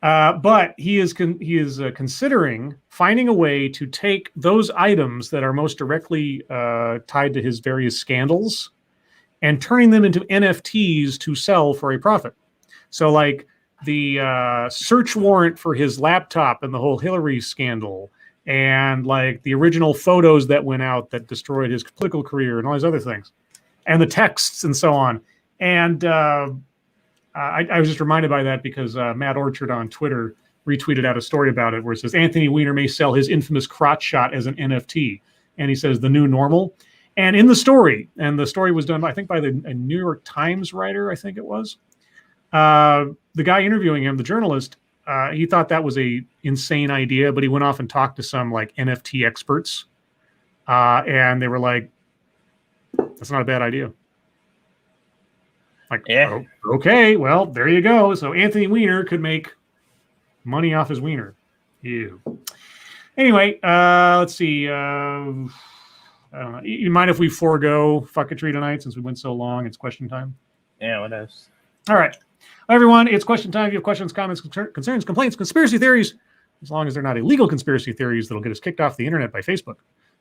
But he is considering finding a way to take those items that are most directly tied to his various scandals and turning them into NFTs to sell for a profit. So like the search warrant for his laptop and the whole Hillary scandal, and like the original photos that went out that destroyed his political career and all these other things, and the texts and so on. And I was just reminded by that because Matt Orchard on Twitter retweeted out a story about it where it says Anthony Weiner may sell his infamous crotch shot as an NFT. And he says the new normal. And in the story, and the story was done, I think, by a New York Times writer, I think it was. The guy interviewing him, the journalist, he thought that was a insane idea, but he went off and talked to some like NFT experts. And they were like, that's not a bad idea. Like, yeah. Oh, okay, well, there you go. So Anthony Weiner could make money off his wiener. Ew. Anyway, let's see. I don't know. You mind if we forego fucketry tonight since we went so long? It's question time. Yeah, what else? All right. Hi, everyone. It's question time. If you have questions, comments, concerns, complaints, conspiracy theories, as long as they're not illegal conspiracy theories that'll get us kicked off the internet by Facebook.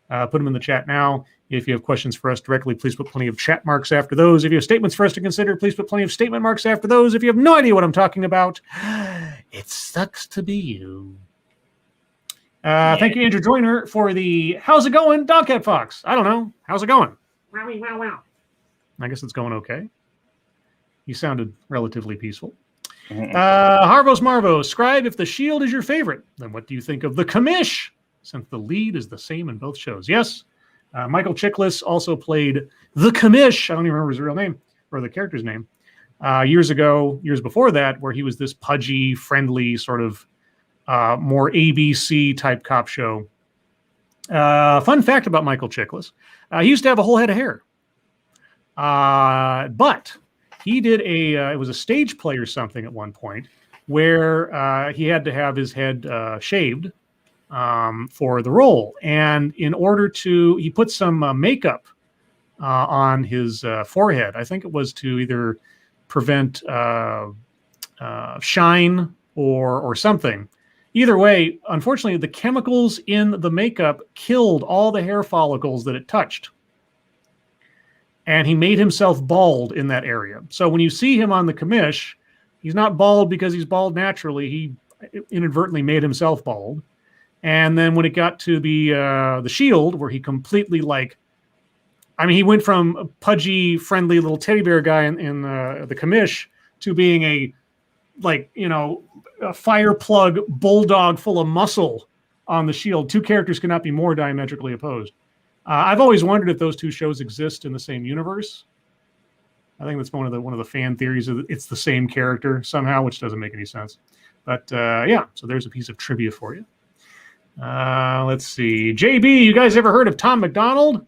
Put them in the chat now. If you have questions for us directly, please put plenty of chat marks after those. If you have statements for us to consider, please put plenty of statement marks after those. If you have no idea what I'm talking about, it sucks to be you. Thank you, Andrew Joyner, for the how's it going, Dogcat Fox? I don't know. How's it going? Wow. I guess it's going okay. You sounded relatively peaceful. Harvos Marvos, Scribe, if the shield is your favorite, then what do you think of the commish? since the lead is the same in both shows. Yes, Michael Chiklis also played the Commish. I don't even remember his real name or the character's name. Years before that, where he was this pudgy, friendly, sort of more ABC type cop show. Fun fact about Michael Chiklis. He used to have a whole head of hair. But he did it was a stage play or something at one point where he had to have his head shaved for the role. And in order he put some makeup on his forehead. I think it was to either prevent shine or something. Either way, unfortunately, the chemicals in the makeup killed all the hair follicles that it touched. And he made himself bald in that area. So when you see him on the commish, he's not bald because he's bald naturally. He inadvertently made himself bald. And then when it got to the Shield, where he completely he went from a pudgy, friendly little teddy bear guy in the commish to being a fire plug bulldog full of muscle on the Shield. Two characters cannot be more diametrically opposed. I've always wondered if those two shows exist in the same universe. I think that's one of the fan theories. It's the same character somehow, which doesn't make any sense. But so there's a piece of trivia for you. Let's see. JB, you guys ever heard of Tom McDonald?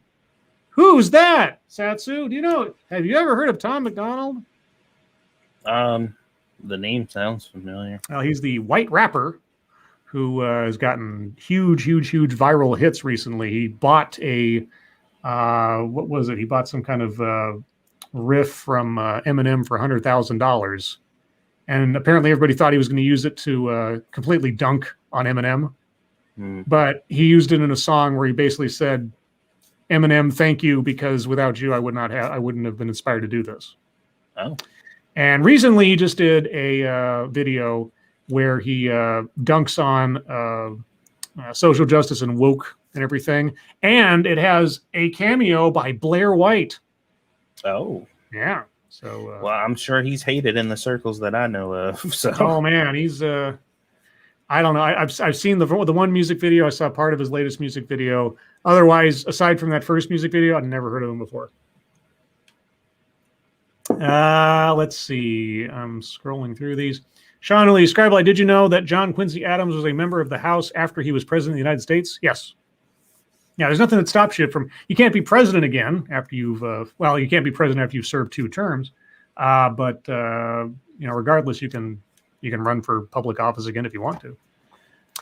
Who's that? Satsu, do you know? Have you ever heard of Tom McDonald? The name sounds familiar. Well, he's the white rapper who has gotten huge viral hits recently. He bought what was it? He bought some kind of riff from Eminem for $100,000. And apparently everybody thought he was going to use it to completely dunk on Eminem. But he used it in a song where he basically said, Eminem, thank you, because without you, I wouldn't have been inspired to do this. Oh. And recently he just did a video where he dunks on social justice and woke and everything. And it has a cameo by Blair White. Oh. Yeah. So well, I'm sure he's hated in the circles that I know of. So. Oh, man. He's... I don't know. I've seen the one music video. I saw part of his latest music video. Otherwise, aside from that first music video, I'd never heard of him before. Let's see. I'm scrolling through these. Sean Lee, Scribe, did you know that John Quincy Adams was a member of the House after he was president of the United States? Yes. Yeah, there's nothing that stops you from... You can't be president again after you've... you can't be president after you've served 2 terms. But regardless, you can run for public office again if you want to.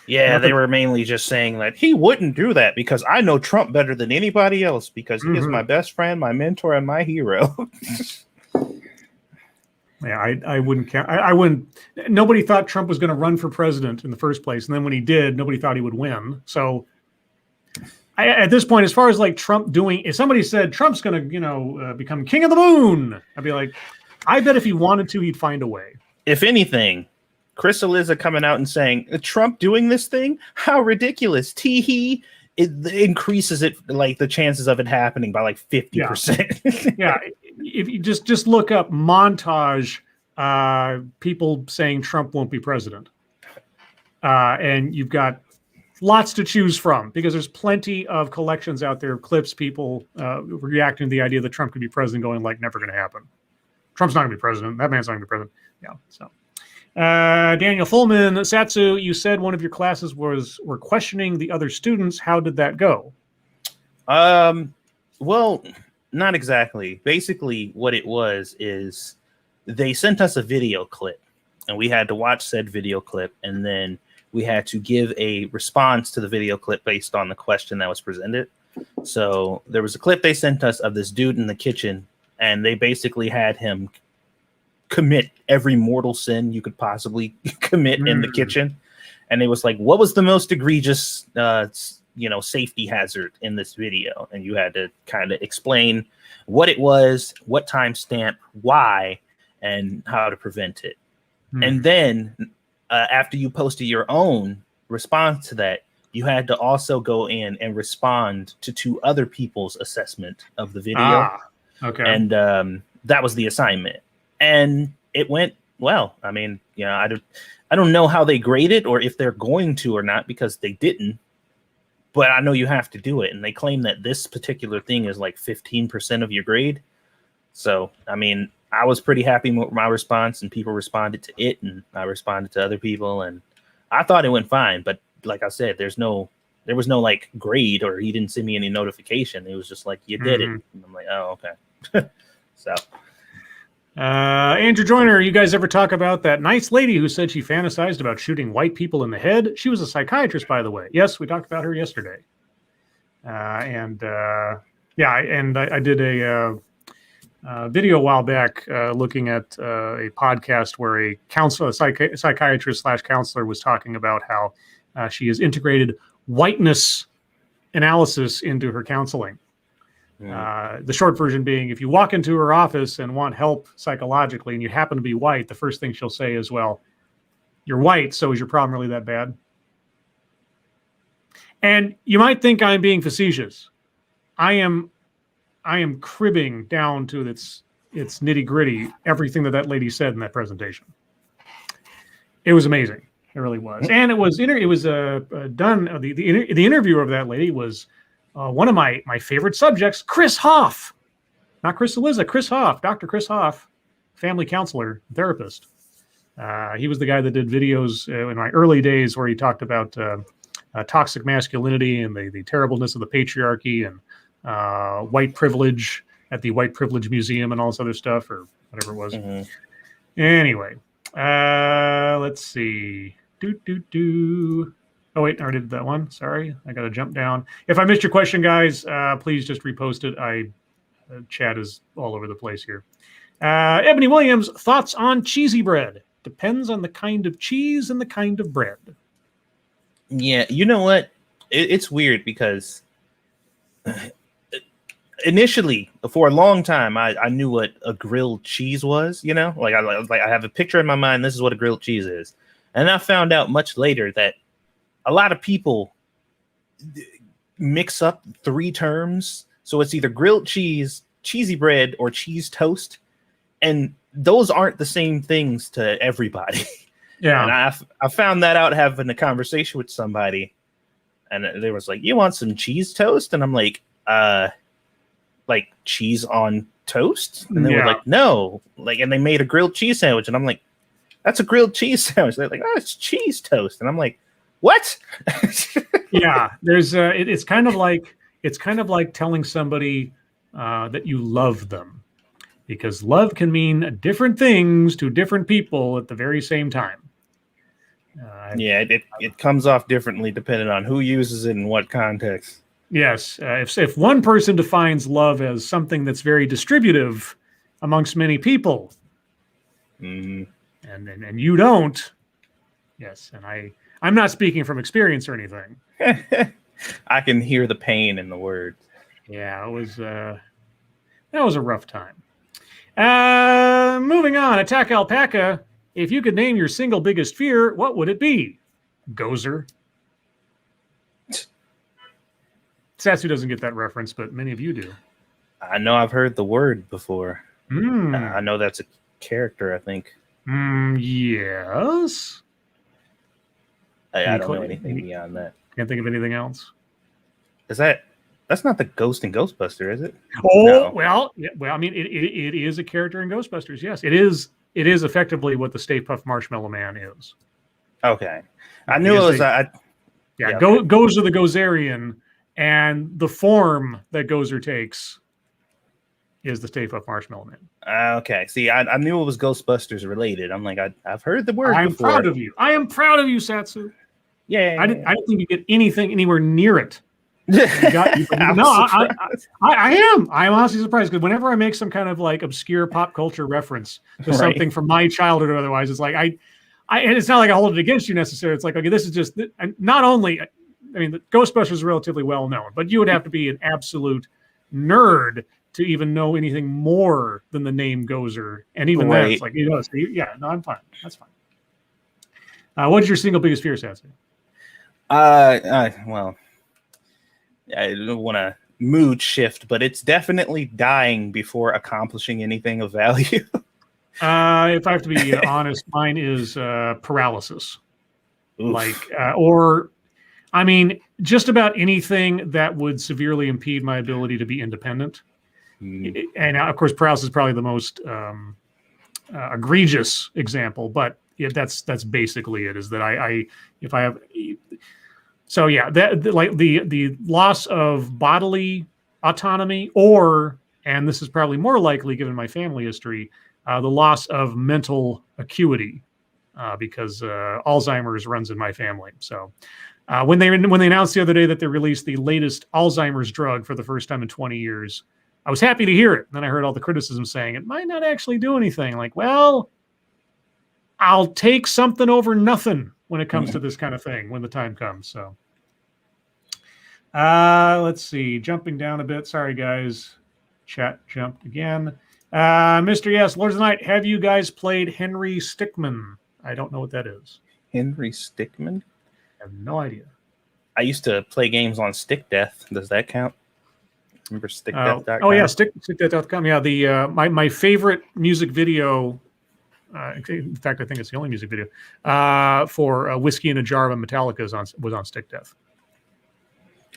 Yeah, they were mainly just saying that he wouldn't do that because I know Trump better than anybody else because he is my best friend, my mentor, and my hero. Yeah, I wouldn't count. I wouldn't. Nobody thought Trump was going to run for president in the first place, and then when he did, nobody thought he would win. So, at this point, as far as Trump doing, if somebody said Trump's going to, become king of the moon, I'd be like, I bet if he wanted to, he'd find a way. If anything, Chris Eliza coming out and saying Trump doing this thing, how ridiculous! Tee it increases it the chances of it happening by 50%. Yeah, if you just look up montage people saying Trump won't be president, and you've got lots to choose from because there's plenty of collections out there of clips people reacting to the idea that Trump could be president, going never going to happen. Trump's not going to be president. That man's not going to be president. Yeah. So, Daniel Fullman, Satsu, you said one of your classes were questioning the other students. How did that go? Well, not exactly. Basically, what it was is they sent us a video clip, and we had to watch said video clip, and then we had to give a response to the video clip based on the question that was presented. So there was a clip they sent us of this dude in the kitchen, and they basically had him commit every mortal sin you could possibly commit in the kitchen. And it was what was the most egregious, safety hazard in this video? And you had to kind of explain what it was, what timestamp, why, and how to prevent it. And then after you posted your own response to that, you had to also go in and respond to 2 other people's assessment of the video. Okay. And that was the assignment. And it went well. I mean, I don't know how they graded or if they're going to or not because they didn't. but I know you have to do it. And they claim that this particular thing is like 15% of your grade. So, I mean, I was pretty happy with my response, and people responded to it, and I responded to other people, and I thought it went fine. But like I said, there was no like grade, or he didn't send me any notification. It was just like, you did it. And I'm like, oh, okay. So. Andrew Joyner, you guys ever talk about that nice lady who said she fantasized about shooting white people in the head? She was a psychiatrist, by the way. Yes, we talked about her yesterday. I did a video a while back looking at a podcast where a psychiatrist / counselor was talking about how she has integrated whiteness analysis into her counseling. The short version being, if you walk into her office and want help psychologically and you happen to be white, the first thing she'll say is, well, you're white, so is your problem really that bad? And you might think I'm being facetious. I am cribbing down to its nitty-gritty everything that lady said in that presentation. It was amazing. It really was. And it was done. The interviewer of that lady was one of my favorite subjects, Chris Hoff. Not Chris Eliza, Chris Hoff, Dr. Chris Hoff, family counselor, therapist. He was the guy that did videos in my early days where he talked about toxic masculinity and the terribleness of the patriarchy and white privilege at the White Privilege Museum and all this other stuff, or whatever it was. Anyway, let's see. Oh, wait, I already did that one. Sorry, I got to jump down. If I missed your question, guys, please just repost it. Chat is all over the place here. Ebony Williams, thoughts on cheesy bread? Depends on the kind of cheese and the kind of bread. Yeah, you know what? It's weird because initially, for a long time, I knew what a grilled cheese was. You know, I have a picture in my mind. This is what a grilled cheese is, and I found out much later that a lot of people mix up three terms. So it's either grilled cheese, cheesy bread, or cheese toast. And those aren't the same things to everybody. Yeah. And I found that out having a conversation with somebody. And they was like, you want some cheese toast? And I'm like cheese on toast? And they were like, no. And they made a grilled cheese sandwich. And I'm like, that's a grilled cheese sandwich. They're like, oh, it's cheese toast. And I'm like, what? Yeah, there's it's kind of like telling somebody that you love them, because love can mean different things to different people at the very same time. It comes off differently depending on who uses it in what context. Yes, if one person defines love as something that's very distributive amongst many people, and you don't, yes, and I'm not speaking from experience or anything. I can hear the pain in the words. Yeah, that was a rough time. Moving on, Attack Alpaca. If you could name your single biggest fear, what would it be? Gozer. Satsu doesn't get that reference, but many of you do. I know I've heard the word before. I know that's a character, I think. Yes. I don't know anything beyond that. Can't think of anything else. That's not the ghost in Ghostbuster, is it? Oh, no. well, I mean, it is a character in Ghostbusters. Yes, it is. It is effectively what the Stay Puft Marshmallow Man is. Okay, I knew it was. Gozer the Gozerian, and the form that Gozer takes is the Stay Puft Marshmallow Man. Okay, see, I knew it was Ghostbusters related. I'm like, I've heard the word. I'm before. proud of you. I am proud of you, Satsu. Yeah. I didn't think you get anything anywhere near it. I'm honestly surprised, because whenever I make some kind of like obscure pop culture reference to something from my childhood or otherwise, it's like and it's not like I hold it against you necessarily. It's like, okay, this is just not only. I mean, the Ghostbusters is relatively well known, but you would have to be an absolute nerd to even know anything more than the name Gozer, and even then, it's like, I'm fine. That's fine. What's your single biggest fear, Satsu? Well, I don't want to mood shift, but it's definitely dying before accomplishing anything of value. If I have to be honest, mine is paralysis. Oof. I mean, just about anything that would severely impede my ability to be independent. And of course, paralysis is probably the most egregious example, but that's basically it. Is that I if I have so yeah like the loss of bodily autonomy, or, and this is probably more likely given my family history, the loss of mental acuity, because Alzheimer's runs in my family. So when they announced the other day that they released the latest Alzheimer's drug for the first time in 20 years, I was happy to hear it. Then I heard all the criticism saying it might not actually do anything. Like, well, I'll take something over nothing when it comes to this kind of thing when the time comes. So let's see. Jumping down a bit. Sorry, guys. Chat jumped again. Mr. Yes, Lords of the Night, have you guys played Henry Stickmin? I don't know what that is. Henry Stickmin? I have no idea. I used to play games on Stick Death. Does that count? Remember stickdeath.com? Oh yeah, stickdeath.com. Yeah, the my favorite music video. In fact, I think it's the only music video for Whiskey in a Jar of Metallica was on Stick Death.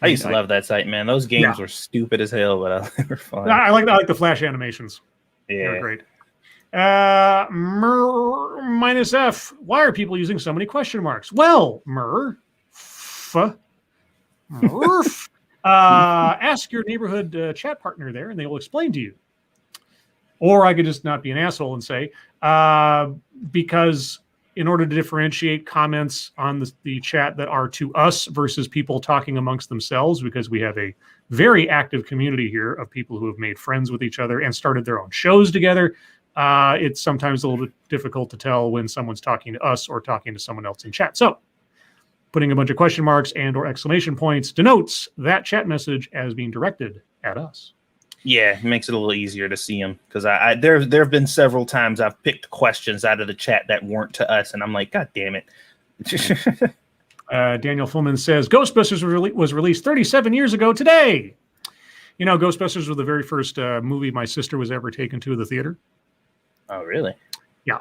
I used to love that site, man. Those games were stupid as hell, but they were fun. I like the flash animations. Yeah, they're great. Minus F. Why are people using so many question marks? Well, Murph. Ask your neighborhood chat partner there, and they will explain to you. Or I could just not be an asshole and say, because in order to differentiate comments on the chat that are to us versus people talking amongst themselves, because we have a very active community here of people who have made friends with each other and started their own shows together, it's sometimes a little bit difficult to tell when someone's talking to us or talking to someone else in chat. So putting a bunch of question marks and or exclamation points denotes that chat message as being directed at us. Yeah, it makes it a little easier to see them, because there have been several times I've picked questions out of the chat that weren't to us, and I'm like, God damn it. Daniel Fullman says, Ghostbusters was released 37 years ago today. You know, Ghostbusters was the very first movie my sister was ever taken to the theater. Oh, really? Yeah.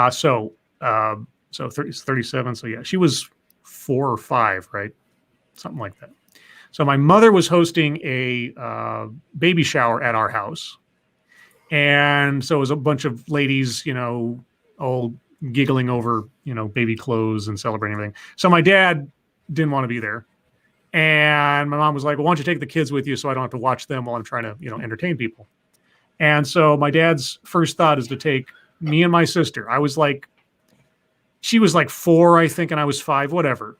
So 37. So yeah, she was 4 or 5, right? Something like that. So my mother was hosting a baby shower at our house. And so it was a bunch of ladies, you know, all giggling over, you know, baby clothes and celebrating everything. So my dad didn't want to be there. And my mom was like, well, why don't you take the kids with you so I don't have to watch them while I'm trying to, you know, entertain people. And so my dad's first thought is to take me and my sister. She was like 4, I think, and I was 5, whatever,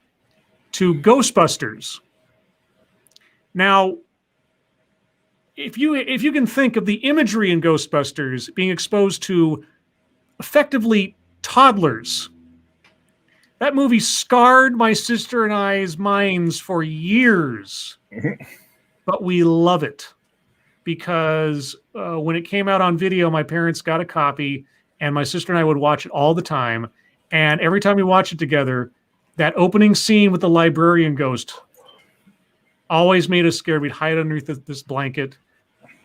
to Ghostbusters. Now, if you can think of the imagery in Ghostbusters being exposed to effectively toddlers, that movie scarred my sister and I's minds for years. But we love it because when it came out on video, my parents got a copy, and my sister and I would watch it all the time. And every time we watch it together, that opening scene with the librarian ghost always made us scared. We'd hide underneath this blanket.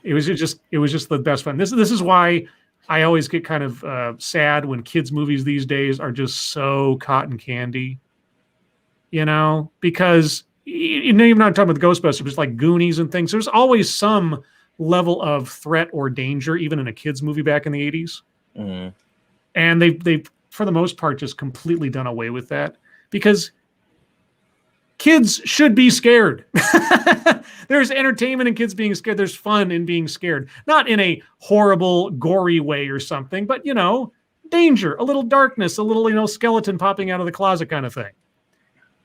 It was just the best fun. This is why I always get kind of sad when kids' movies these days are just so cotton candy, you know, because even not talking about the Ghostbusters, but like Goonies and things. There's always some level of threat or danger, even in a kids' movie back in the 80s. Mm. And they've for the most part just completely done away with that, because kids should be scared. There's entertainment in kids being scared. There's fun in being scared. Not in a horrible, gory way or something, but, you know, danger, a little darkness, a little, you know, skeleton popping out of the closet kind of thing.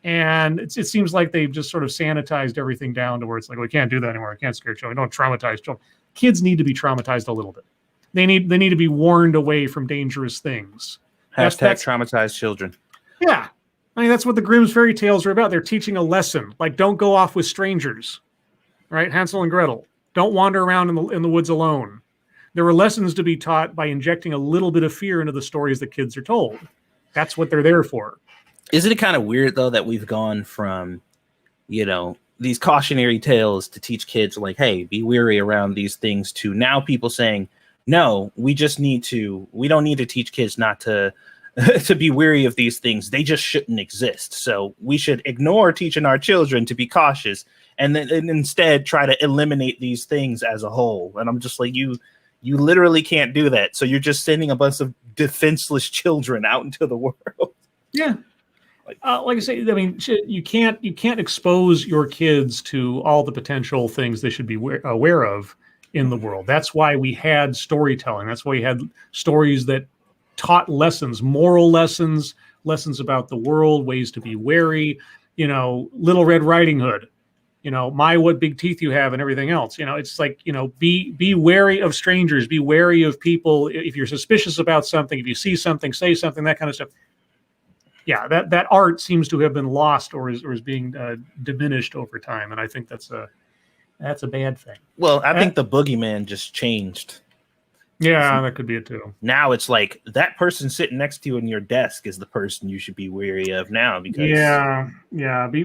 And it seems like they've just sort of sanitized everything down to where it's like, we can't do that anymore. I can't scare children. Don't traumatize children. Kids need to be traumatized a little bit. They need to be warned away from dangerous things. That's traumatized children. Yeah. I mean, that's what the Grimm's fairy tales are about. They're teaching a lesson, like don't go off with strangers, right? Hansel and Gretel. Don't wander around in the woods alone. There are lessons to be taught by injecting a little bit of fear into the stories that kids are told. That's what they're there for. Isn't it kind of weird, though, that we've gone from, you know, these cautionary tales to teach kids like, hey, be wary around these things, to now people saying, no, we don't need to teach kids not to to be wary of these things. They just shouldn't exist. So we should ignore teaching our children to be cautious and then instead try to eliminate these things as a whole. And I'm just like, you literally can't do that. So you're just sending a bunch of defenseless children out into the world. Yeah. Like I say, I mean, you can't expose your kids to all the potential things they should be aware of in the world. That's why we had storytelling. That's why we had stories that taught lessons, moral lessons, lessons about the world, ways to be wary. You know, Little Red Riding Hood. You know, my, what big teeth you have, and everything else. You know, it's like, you know, be wary of strangers, be wary of people. If you're suspicious about something, if you see something, say something, that kind of stuff. Yeah, that art seems to have been lost or is being diminished over time, and I think that's a bad thing. Well, I think the boogeyman just changed. Yeah, that could be it too. Now it's like that person sitting next to you in your desk is the person you should be wary of now. Because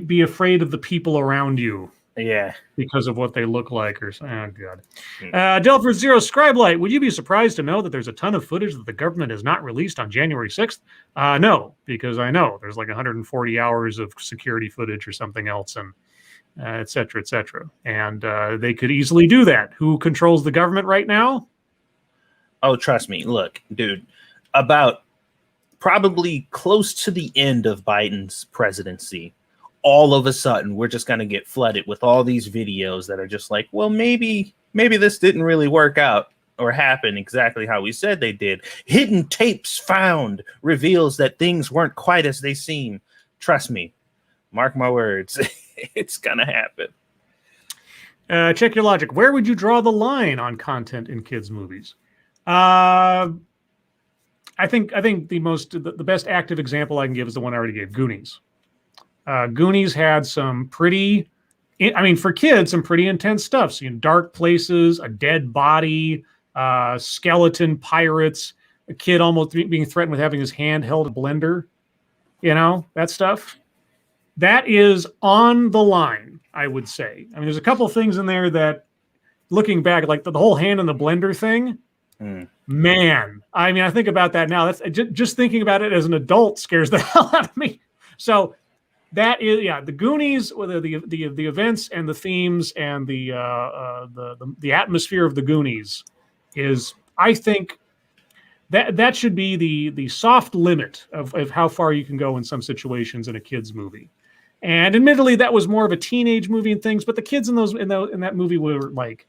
be afraid of the people around you. Yeah, because of what they look like, or oh god. Delver Zero Scribe Light, would you be surprised to know that there's a ton of footage that the government has not released on January 6th? No, because I know there's like 140 hours of security footage or something else, and et cetera, et cetera. And they could easily do that. Who controls the government right now? Oh, trust me. Look, dude, about probably close to the end of Biden's presidency, all of a sudden, we're just going to get flooded with all these videos that are just like, well, maybe this didn't really work out or happen exactly how we said they did. Hidden tapes found reveals that things weren't quite as they seem. Trust me. Mark my words. It's going to happen. Check your logic. Where would you draw the line on content in kids' movies? I think the best active example I can give is the one I already gave, Goonies. Goonies had some pretty, for kids, some pretty intense stuff. So, dark places, a dead body, skeleton pirates, a kid almost being threatened with having his hand held in a blender. That stuff. That is on the line, I would say. There's a couple of things in there that, looking back, like the whole hand in the blender thing, man, I think about that now. That's just thinking about it as an adult scares the hell out of me. So that is, the Goonies, the events and the themes and the atmosphere of the Goonies is, I think, that should be the soft limit of how far you can go in some situations in a kids movie. And admittedly, that was more of a teenage movie and things, but the kids in that movie were like,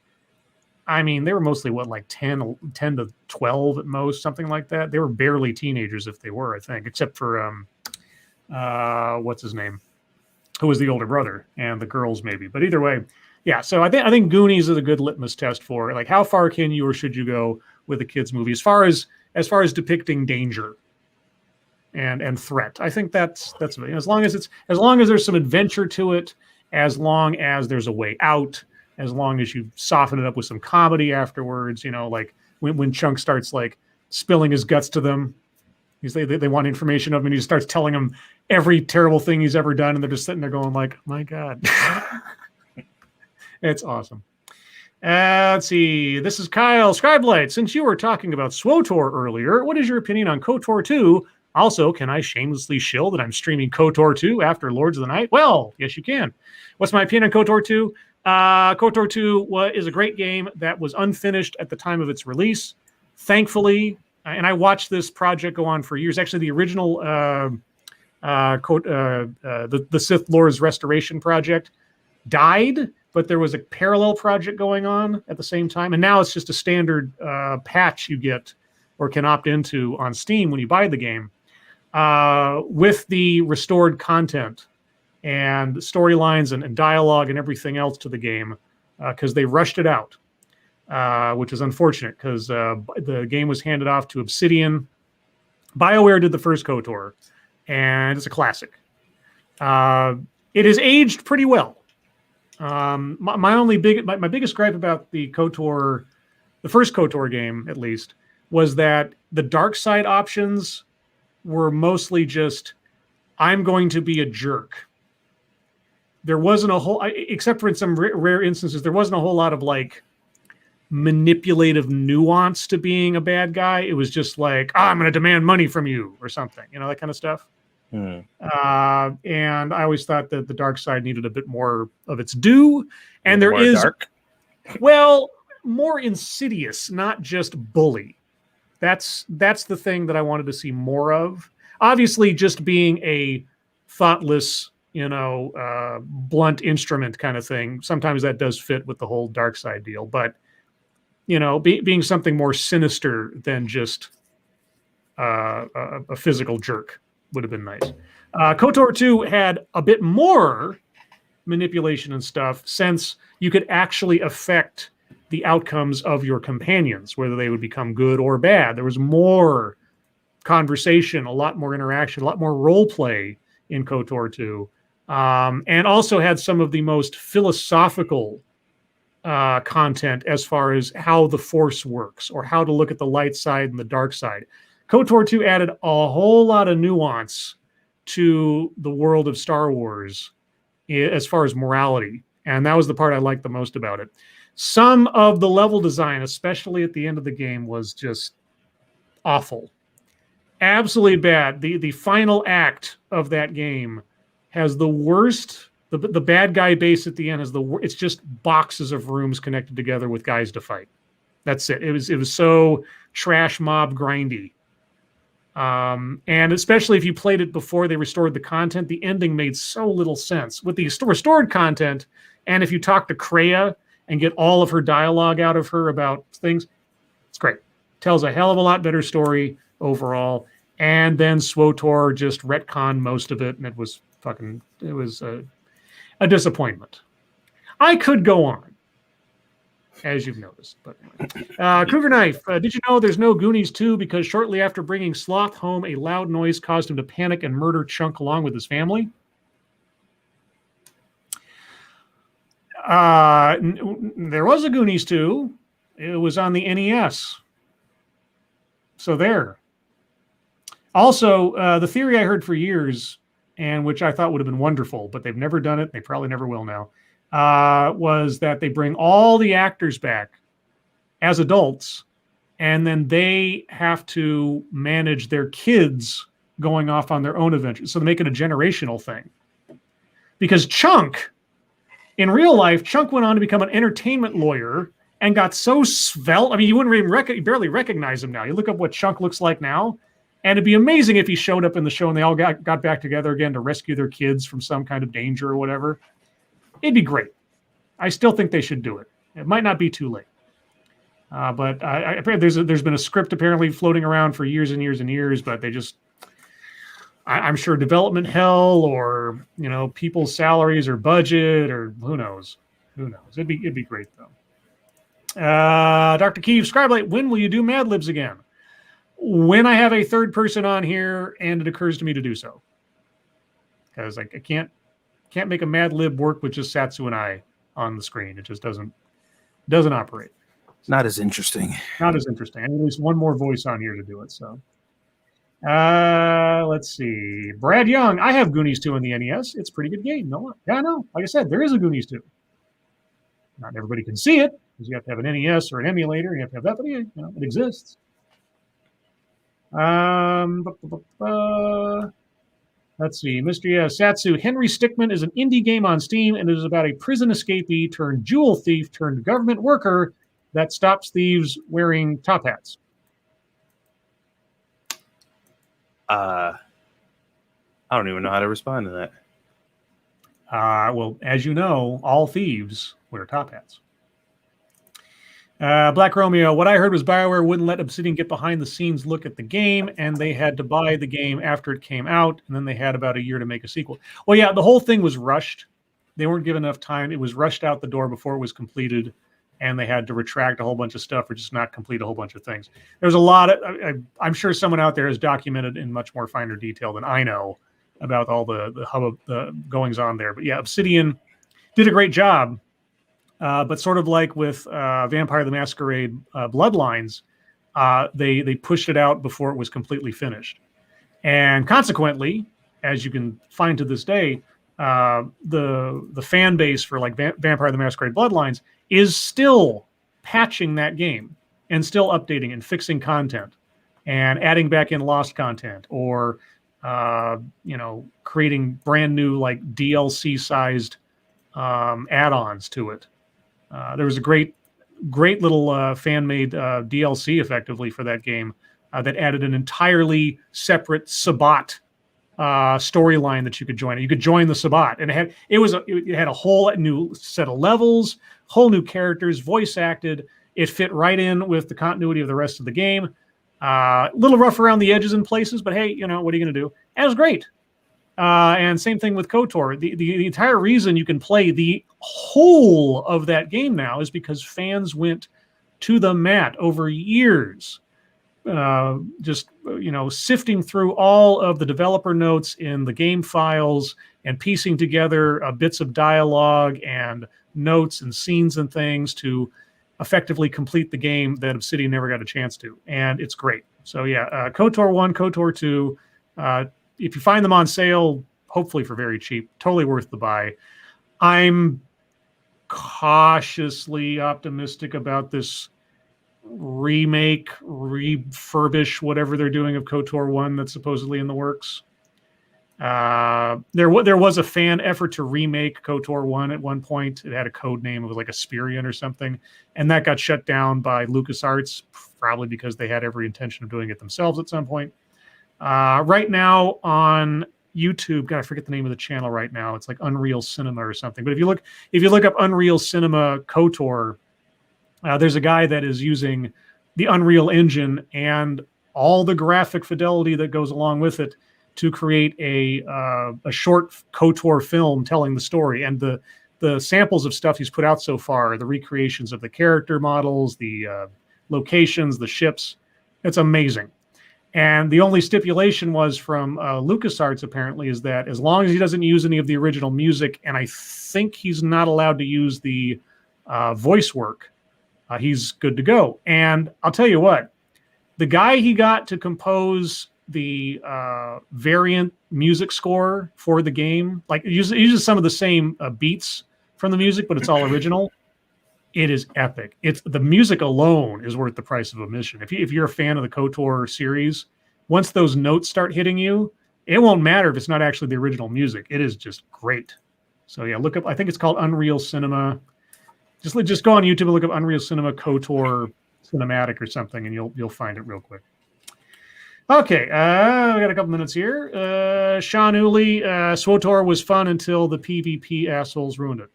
they were mostly 10 to 12 at most, something like that. They were barely teenagers if they were, I think, except for what's his name, who was the older brother, and the girls maybe. But either way, yeah. So I think Goonies is a good litmus test for like how far can you or should you go with a kids movie as far as depicting danger and threat. I think that's as long as there's some adventure to it, as long as there's a way out. As long as you soften it up with some comedy afterwards, like when Chunk starts like spilling his guts to them, they want information of him, and he just starts telling them every terrible thing he's ever done, and they're just sitting there going like, "My God," it's awesome. Let's see. This is Kyle Scribelight. Since you were talking about SWOTOR earlier, what is your opinion on KOTOR 2? Also, can I shamelessly shill that I'm streaming KOTOR 2 after Lords of the Night? Well, yes, you can. What's my opinion on KOTOR 2? KOTOR 2 is a great game that was unfinished at the time of its release. Thankfully, and I watched this project go on for years. Actually, the original the Sith Lords Restoration project died, but there was a parallel project going on at the same time. And now it's just a standard patch you get or can opt into on Steam when you buy the game with the restored content and storylines and dialogue and everything else to the game because they rushed it out, which is unfortunate because the game was handed off to Obsidian. BioWare did the first KOTOR, and it's a classic. It is aged pretty well. My biggest gripe about the KOTOR, the first KOTOR game at least, was that the dark side options were mostly just, I'm going to be a jerk. There wasn't a whole, except for in some rare instances, there wasn't a whole lot of like, manipulative nuance to being a bad guy. It was just like, I'm going to demand money from you or something, that kind of stuff. And I always thought that the dark side needed a bit more of its due. And there is dark. Well, more insidious, not just bully. That's the thing that I wanted to see more of. Obviously, just being a thoughtless, blunt instrument kind of thing. Sometimes that does fit with the whole dark side deal, but being something more sinister than just a physical jerk would have been nice. KOTOR 2 had a bit more manipulation and stuff, since you could actually affect the outcomes of your companions, whether they would become good or bad. There was more conversation, a lot more interaction, a lot more role play in KOTOR 2, and also had some of the most philosophical content as far as how the Force works or how to look at the light side and the dark side. KOTOR 2 added a whole lot of nuance to the world of Star Wars as far as morality, and that was the part I liked the most about it. Some of the level design, especially at the end of the game, was just awful. Absolutely bad. The final act of that game has the worst. The bad guy base at the end is it's just boxes of rooms connected together with guys to fight. That's it. It was so trash mob grindy. And especially if you played it before they restored the content, the ending made so little sense. With the restored content, and if you talk to Kreia and get all of her dialogue out of her about things, it's great. Tells a hell of a lot better story overall. And then SWTOR just retconned most of it, and it was a disappointment. I could go on, as you've noticed. But anyway. Cougar Knife, did you know there's no Goonies 2 because shortly after bringing Sloth home, a loud noise caused him to panic and murder Chunk along with his family? There was a Goonies 2. It was on the NES. So there. Also, the theory I heard for years, and which I thought would have been wonderful, but they've never done it, they probably never will now, was that they bring all the actors back as adults, and then they have to manage their kids going off on their own adventures. So they make it a generational thing. Because Chunk, in real life, Chunk went on to become an entertainment lawyer and got so svelte. I mean, you wouldn't even barely recognize him now. You look up what Chunk looks like now, and it'd be amazing if he showed up in the show and they all got back together again to rescue their kids from some kind of danger or whatever. It'd be great. I still think they should do it. It might not be too late. But there's been a script apparently floating around for years and years and years, but they just, I'm sure development hell or, people's salaries or budget or who knows. It'd be great though. Dr. Keeve, Scribe, when will you do Mad Libs again? When I have a third person on here and it occurs to me to do so. Because I can't make a Mad Lib work with just Satsu and I on the screen. It just doesn't operate. Not as interesting. Not as interesting. I need at least one more voice on here to do it. So, let's see. Brad Young, I have Goonies 2 on the NES. It's a pretty good game. No, yeah, no. Like I said, there is a Goonies 2. Not everybody can see it because you have to have an NES or an emulator. You have to have that, but it exists. Let's see. Mystery Satsu. Henry Stickmin is an indie game on Steam, and it is about a prison escapee turned jewel thief turned government worker that stops thieves wearing top hats. I don't even know how to respond to that. Well, as you know, all thieves wear top hats. Black Romeo, what I heard was BioWare wouldn't let Obsidian get behind the scenes look at the game, and they had to buy the game after it came out, and then they had about a year to make a sequel. Well, yeah, the whole thing was rushed. They weren't given enough time. It was rushed out the door before it was completed, and they had to retract a whole bunch of stuff or just not complete a whole bunch of things. There's a lot of, I'm sure someone out there has documented in much more finer detail than I know about all the hubbub, the goings on there. But yeah, Obsidian did a great job. But sort of like with Vampire the Masquerade Bloodlines, they pushed it out before it was completely finished. And consequently, as you can find to this day, the fan base for like Vampire the Masquerade Bloodlines is still patching that game and still updating and fixing content and adding back in lost content, or creating brand new like DLC sized add-ons to it. There was a great little fan-made DLC effectively for that game that added an entirely separate Sabbat storyline that you could join. You could join the Sabbat, and it had a whole new set of levels, whole new characters, voice acted. It fit right in with the continuity of the rest of the game. A little rough around the edges in places, but hey, what are you going to do? And it was great. And same thing with KOTOR. The entire reason you can play the whole of that game now is because fans went to the mat over years, sifting through all of the developer notes in the game files and piecing together bits of dialogue and notes and scenes and things to effectively complete the game that Obsidian never got a chance to. And it's great. So yeah, KOTOR 1, KOTOR 2, if you find them on sale, hopefully for very cheap, totally worth the buy. I'm cautiously optimistic about this remake, refurbish, whatever they're doing of KOTOR 1 that's supposedly in the works. There was a fan effort to remake KOTOR 1 at one point. It had a code name. It was like Asperian or something. And that got shut down by LucasArts, probably because they had every intention of doing it themselves at some point. Right now on YouTube, God, I forget the name of the channel right now. It's like Unreal Cinema or something. But if you look up Unreal Cinema KOTOR, there's a guy that is using the Unreal Engine and all the graphic fidelity that goes along with it to create a short KOTOR film telling the story. And the samples of stuff he's put out so far, the recreations of the character models, the locations, the ships, it's amazing. And the only stipulation was from LucasArts, apparently, is that as long as he doesn't use any of the original music, and I think he's not allowed to use the voice work, he's good to go. And I'll tell you what, the guy he got to compose the variant music score for the game, like it uses some of the same beats from the music, but it's all original. It is epic. The music alone is worth the price of admission. If you're a fan of the KOTOR series, once those notes start hitting you, it won't matter if it's not actually the original music. It is just great. So yeah, look up. I think it's called Unreal Cinema. Just go on YouTube and look up Unreal Cinema KOTOR Cinematic or something, and you'll find it real quick. Okay, we got a couple minutes here. Sean Uli, SWTOR was fun until the PvP assholes ruined it.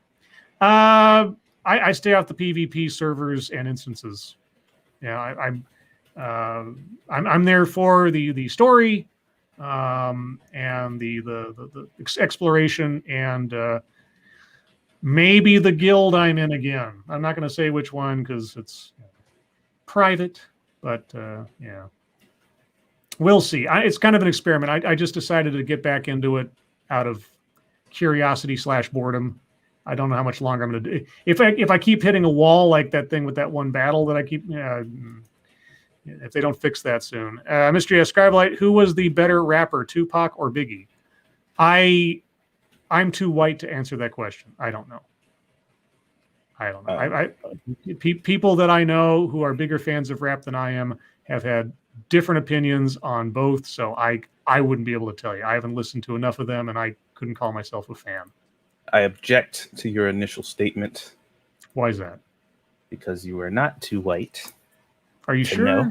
I stay off the PvP servers and instances. Yeah, I'm there for the story, and the exploration, and maybe the guild I'm in again. I'm not going to say which one because it's private, but yeah, we'll see. It's kind of an experiment. I just decided to get back into it out of curiosity / boredom. I don't know how much longer I'm going to do. If I keep hitting a wall like that thing with that one battle that I keep, if they don't fix that soon. Mystery Scribe, who was the better rapper, Tupac or Biggie? I'm too white to answer that question. I don't know. People that I know who are bigger fans of rap than I am have had different opinions on both, so I wouldn't be able to tell you. I haven't listened to enough of them, and I couldn't call myself a fan. I object to your initial statement. Why is that? Because you are not too white. Are you sure? Know.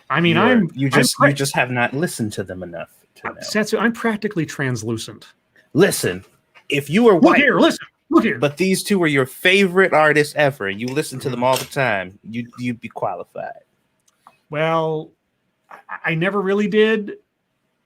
I mean, you just have not listened to them enough to know. Satsu, I'm practically translucent. Listen, if you were white, look here. But these two were your favorite artists ever, and you listen to them all the time, you'd be qualified. Well, I never really did,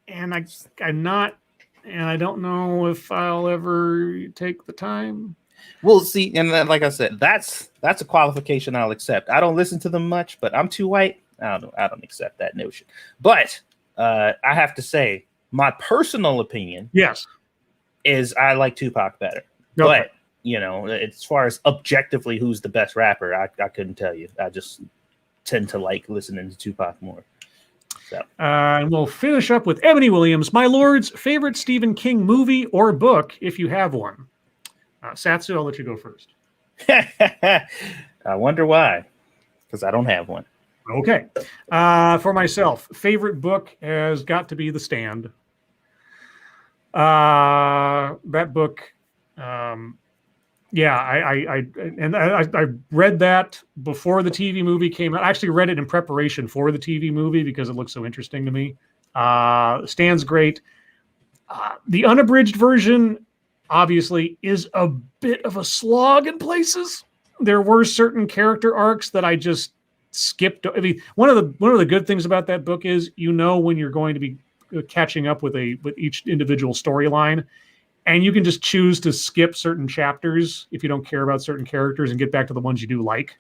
and I'm not. And I don't know if I'll ever take the time. We'll see. And like I said, that's a qualification I'll accept. I don't listen to them much, but I'm too white. I don't accept that notion. But I have to say, my personal opinion, is I like Tupac better. Okay. But as far as objectively who's the best rapper, I couldn't tell you. I just tend to like listening to Tupac more. So. And we'll finish up with Ebony Williams, my lord's favorite Stephen King movie or book, if you have one. Satsu, I'll let you go first. I wonder why, because I don't have one. Okay. For myself, favorite book has got to be The Stand. That book, yeah, I read that before the TV movie came out. I actually read it in preparation for the TV movie because it looked so interesting to me. Stand's great. The unabridged version, obviously, is a bit of a slog in places. There were certain character arcs that I just skipped. I mean, one of the good things about that book is when you're going to be catching up with each individual storyline, and you can just choose to skip certain chapters if you don't care about certain characters and get back to the ones you do like.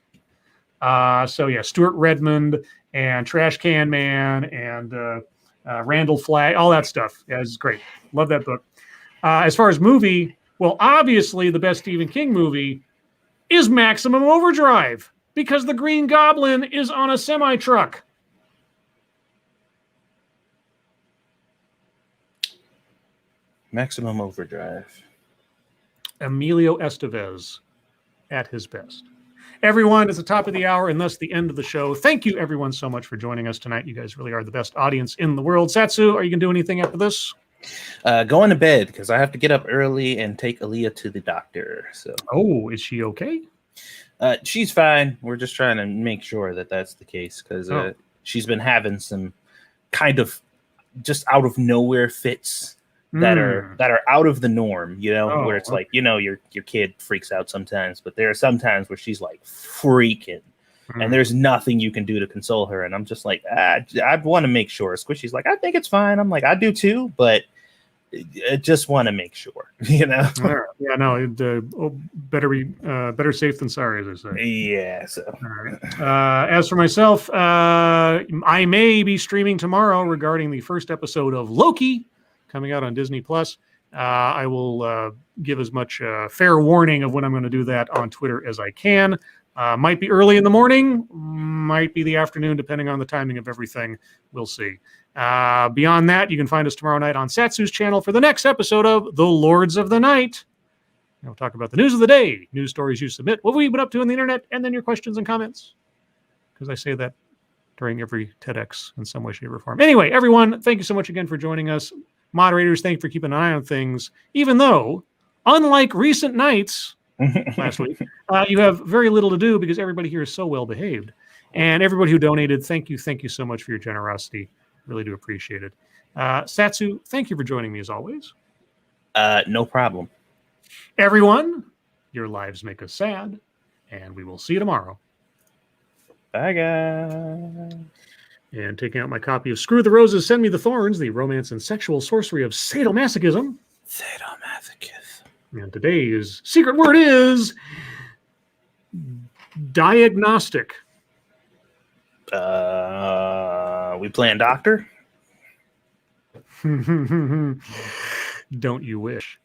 So yeah, Stuart Redmond and Trash Can Man and Randall Flagg, all that stuff. Yeah, it's great. Love that book. As far as movie, well, obviously the best Stephen King movie is Maximum Overdrive because the Green Goblin is on a semi-truck. Maximum Overdrive. Emilio Estevez at his best. Everyone, it's the top of the hour and thus the end of the show. Thank you, everyone, so much for joining us tonight. You guys really are the best audience in the world. Satsu, are you going to do anything after this? Going to bed because I have to get up early and take Aaliyah to the doctor. So. Oh, is she okay? She's fine. We're just trying to make sure that that's the case because she's been having some kind of just out of nowhere fits that are out of the norm, where it's like, your kid freaks out sometimes, but there are some times where she's like freaking and there's nothing you can do to console her. And I'm just like, I want to make sure. Squishy's like, I think it's fine. I'm like, I do too, but I just want to make sure, Yeah, no, better safe than sorry, as I say. Yeah. So, all right. As for myself, I may be streaming tomorrow regarding the first episode of Loki coming out on Disney Plus. I will give as much fair warning of when I'm going to do that on Twitter as I can. Might be early in the morning, might be the afternoon, depending on the timing of everything. We'll see. Beyond that, you can find us tomorrow night on Satsu's channel for the next episode of The Lords of the Night. We'll talk about the news of the day, news stories you submit, what we've been up to on the internet, and then your questions and comments. Because I say that during every TEDx in some way, shape, or form. Anyway, everyone, thank you so much again for joining us. Moderators, thank you for keeping an eye on things, even though, unlike recent nights last week, you have very little to do because everybody here is so well behaved. And everybody who donated, thank you so much for your generosity. Really do appreciate it. Satsu, thank you for joining me as always. No problem. Everyone, your lives make us sad, and we will see you tomorrow. Bye, guys. And taking out my copy of Screw the Roses, Send Me the Thorns, the romance and sexual sorcery of sadomasochism. Sadomasochism. And today's secret word is diagnostic. We playing doctor? Don't you wish?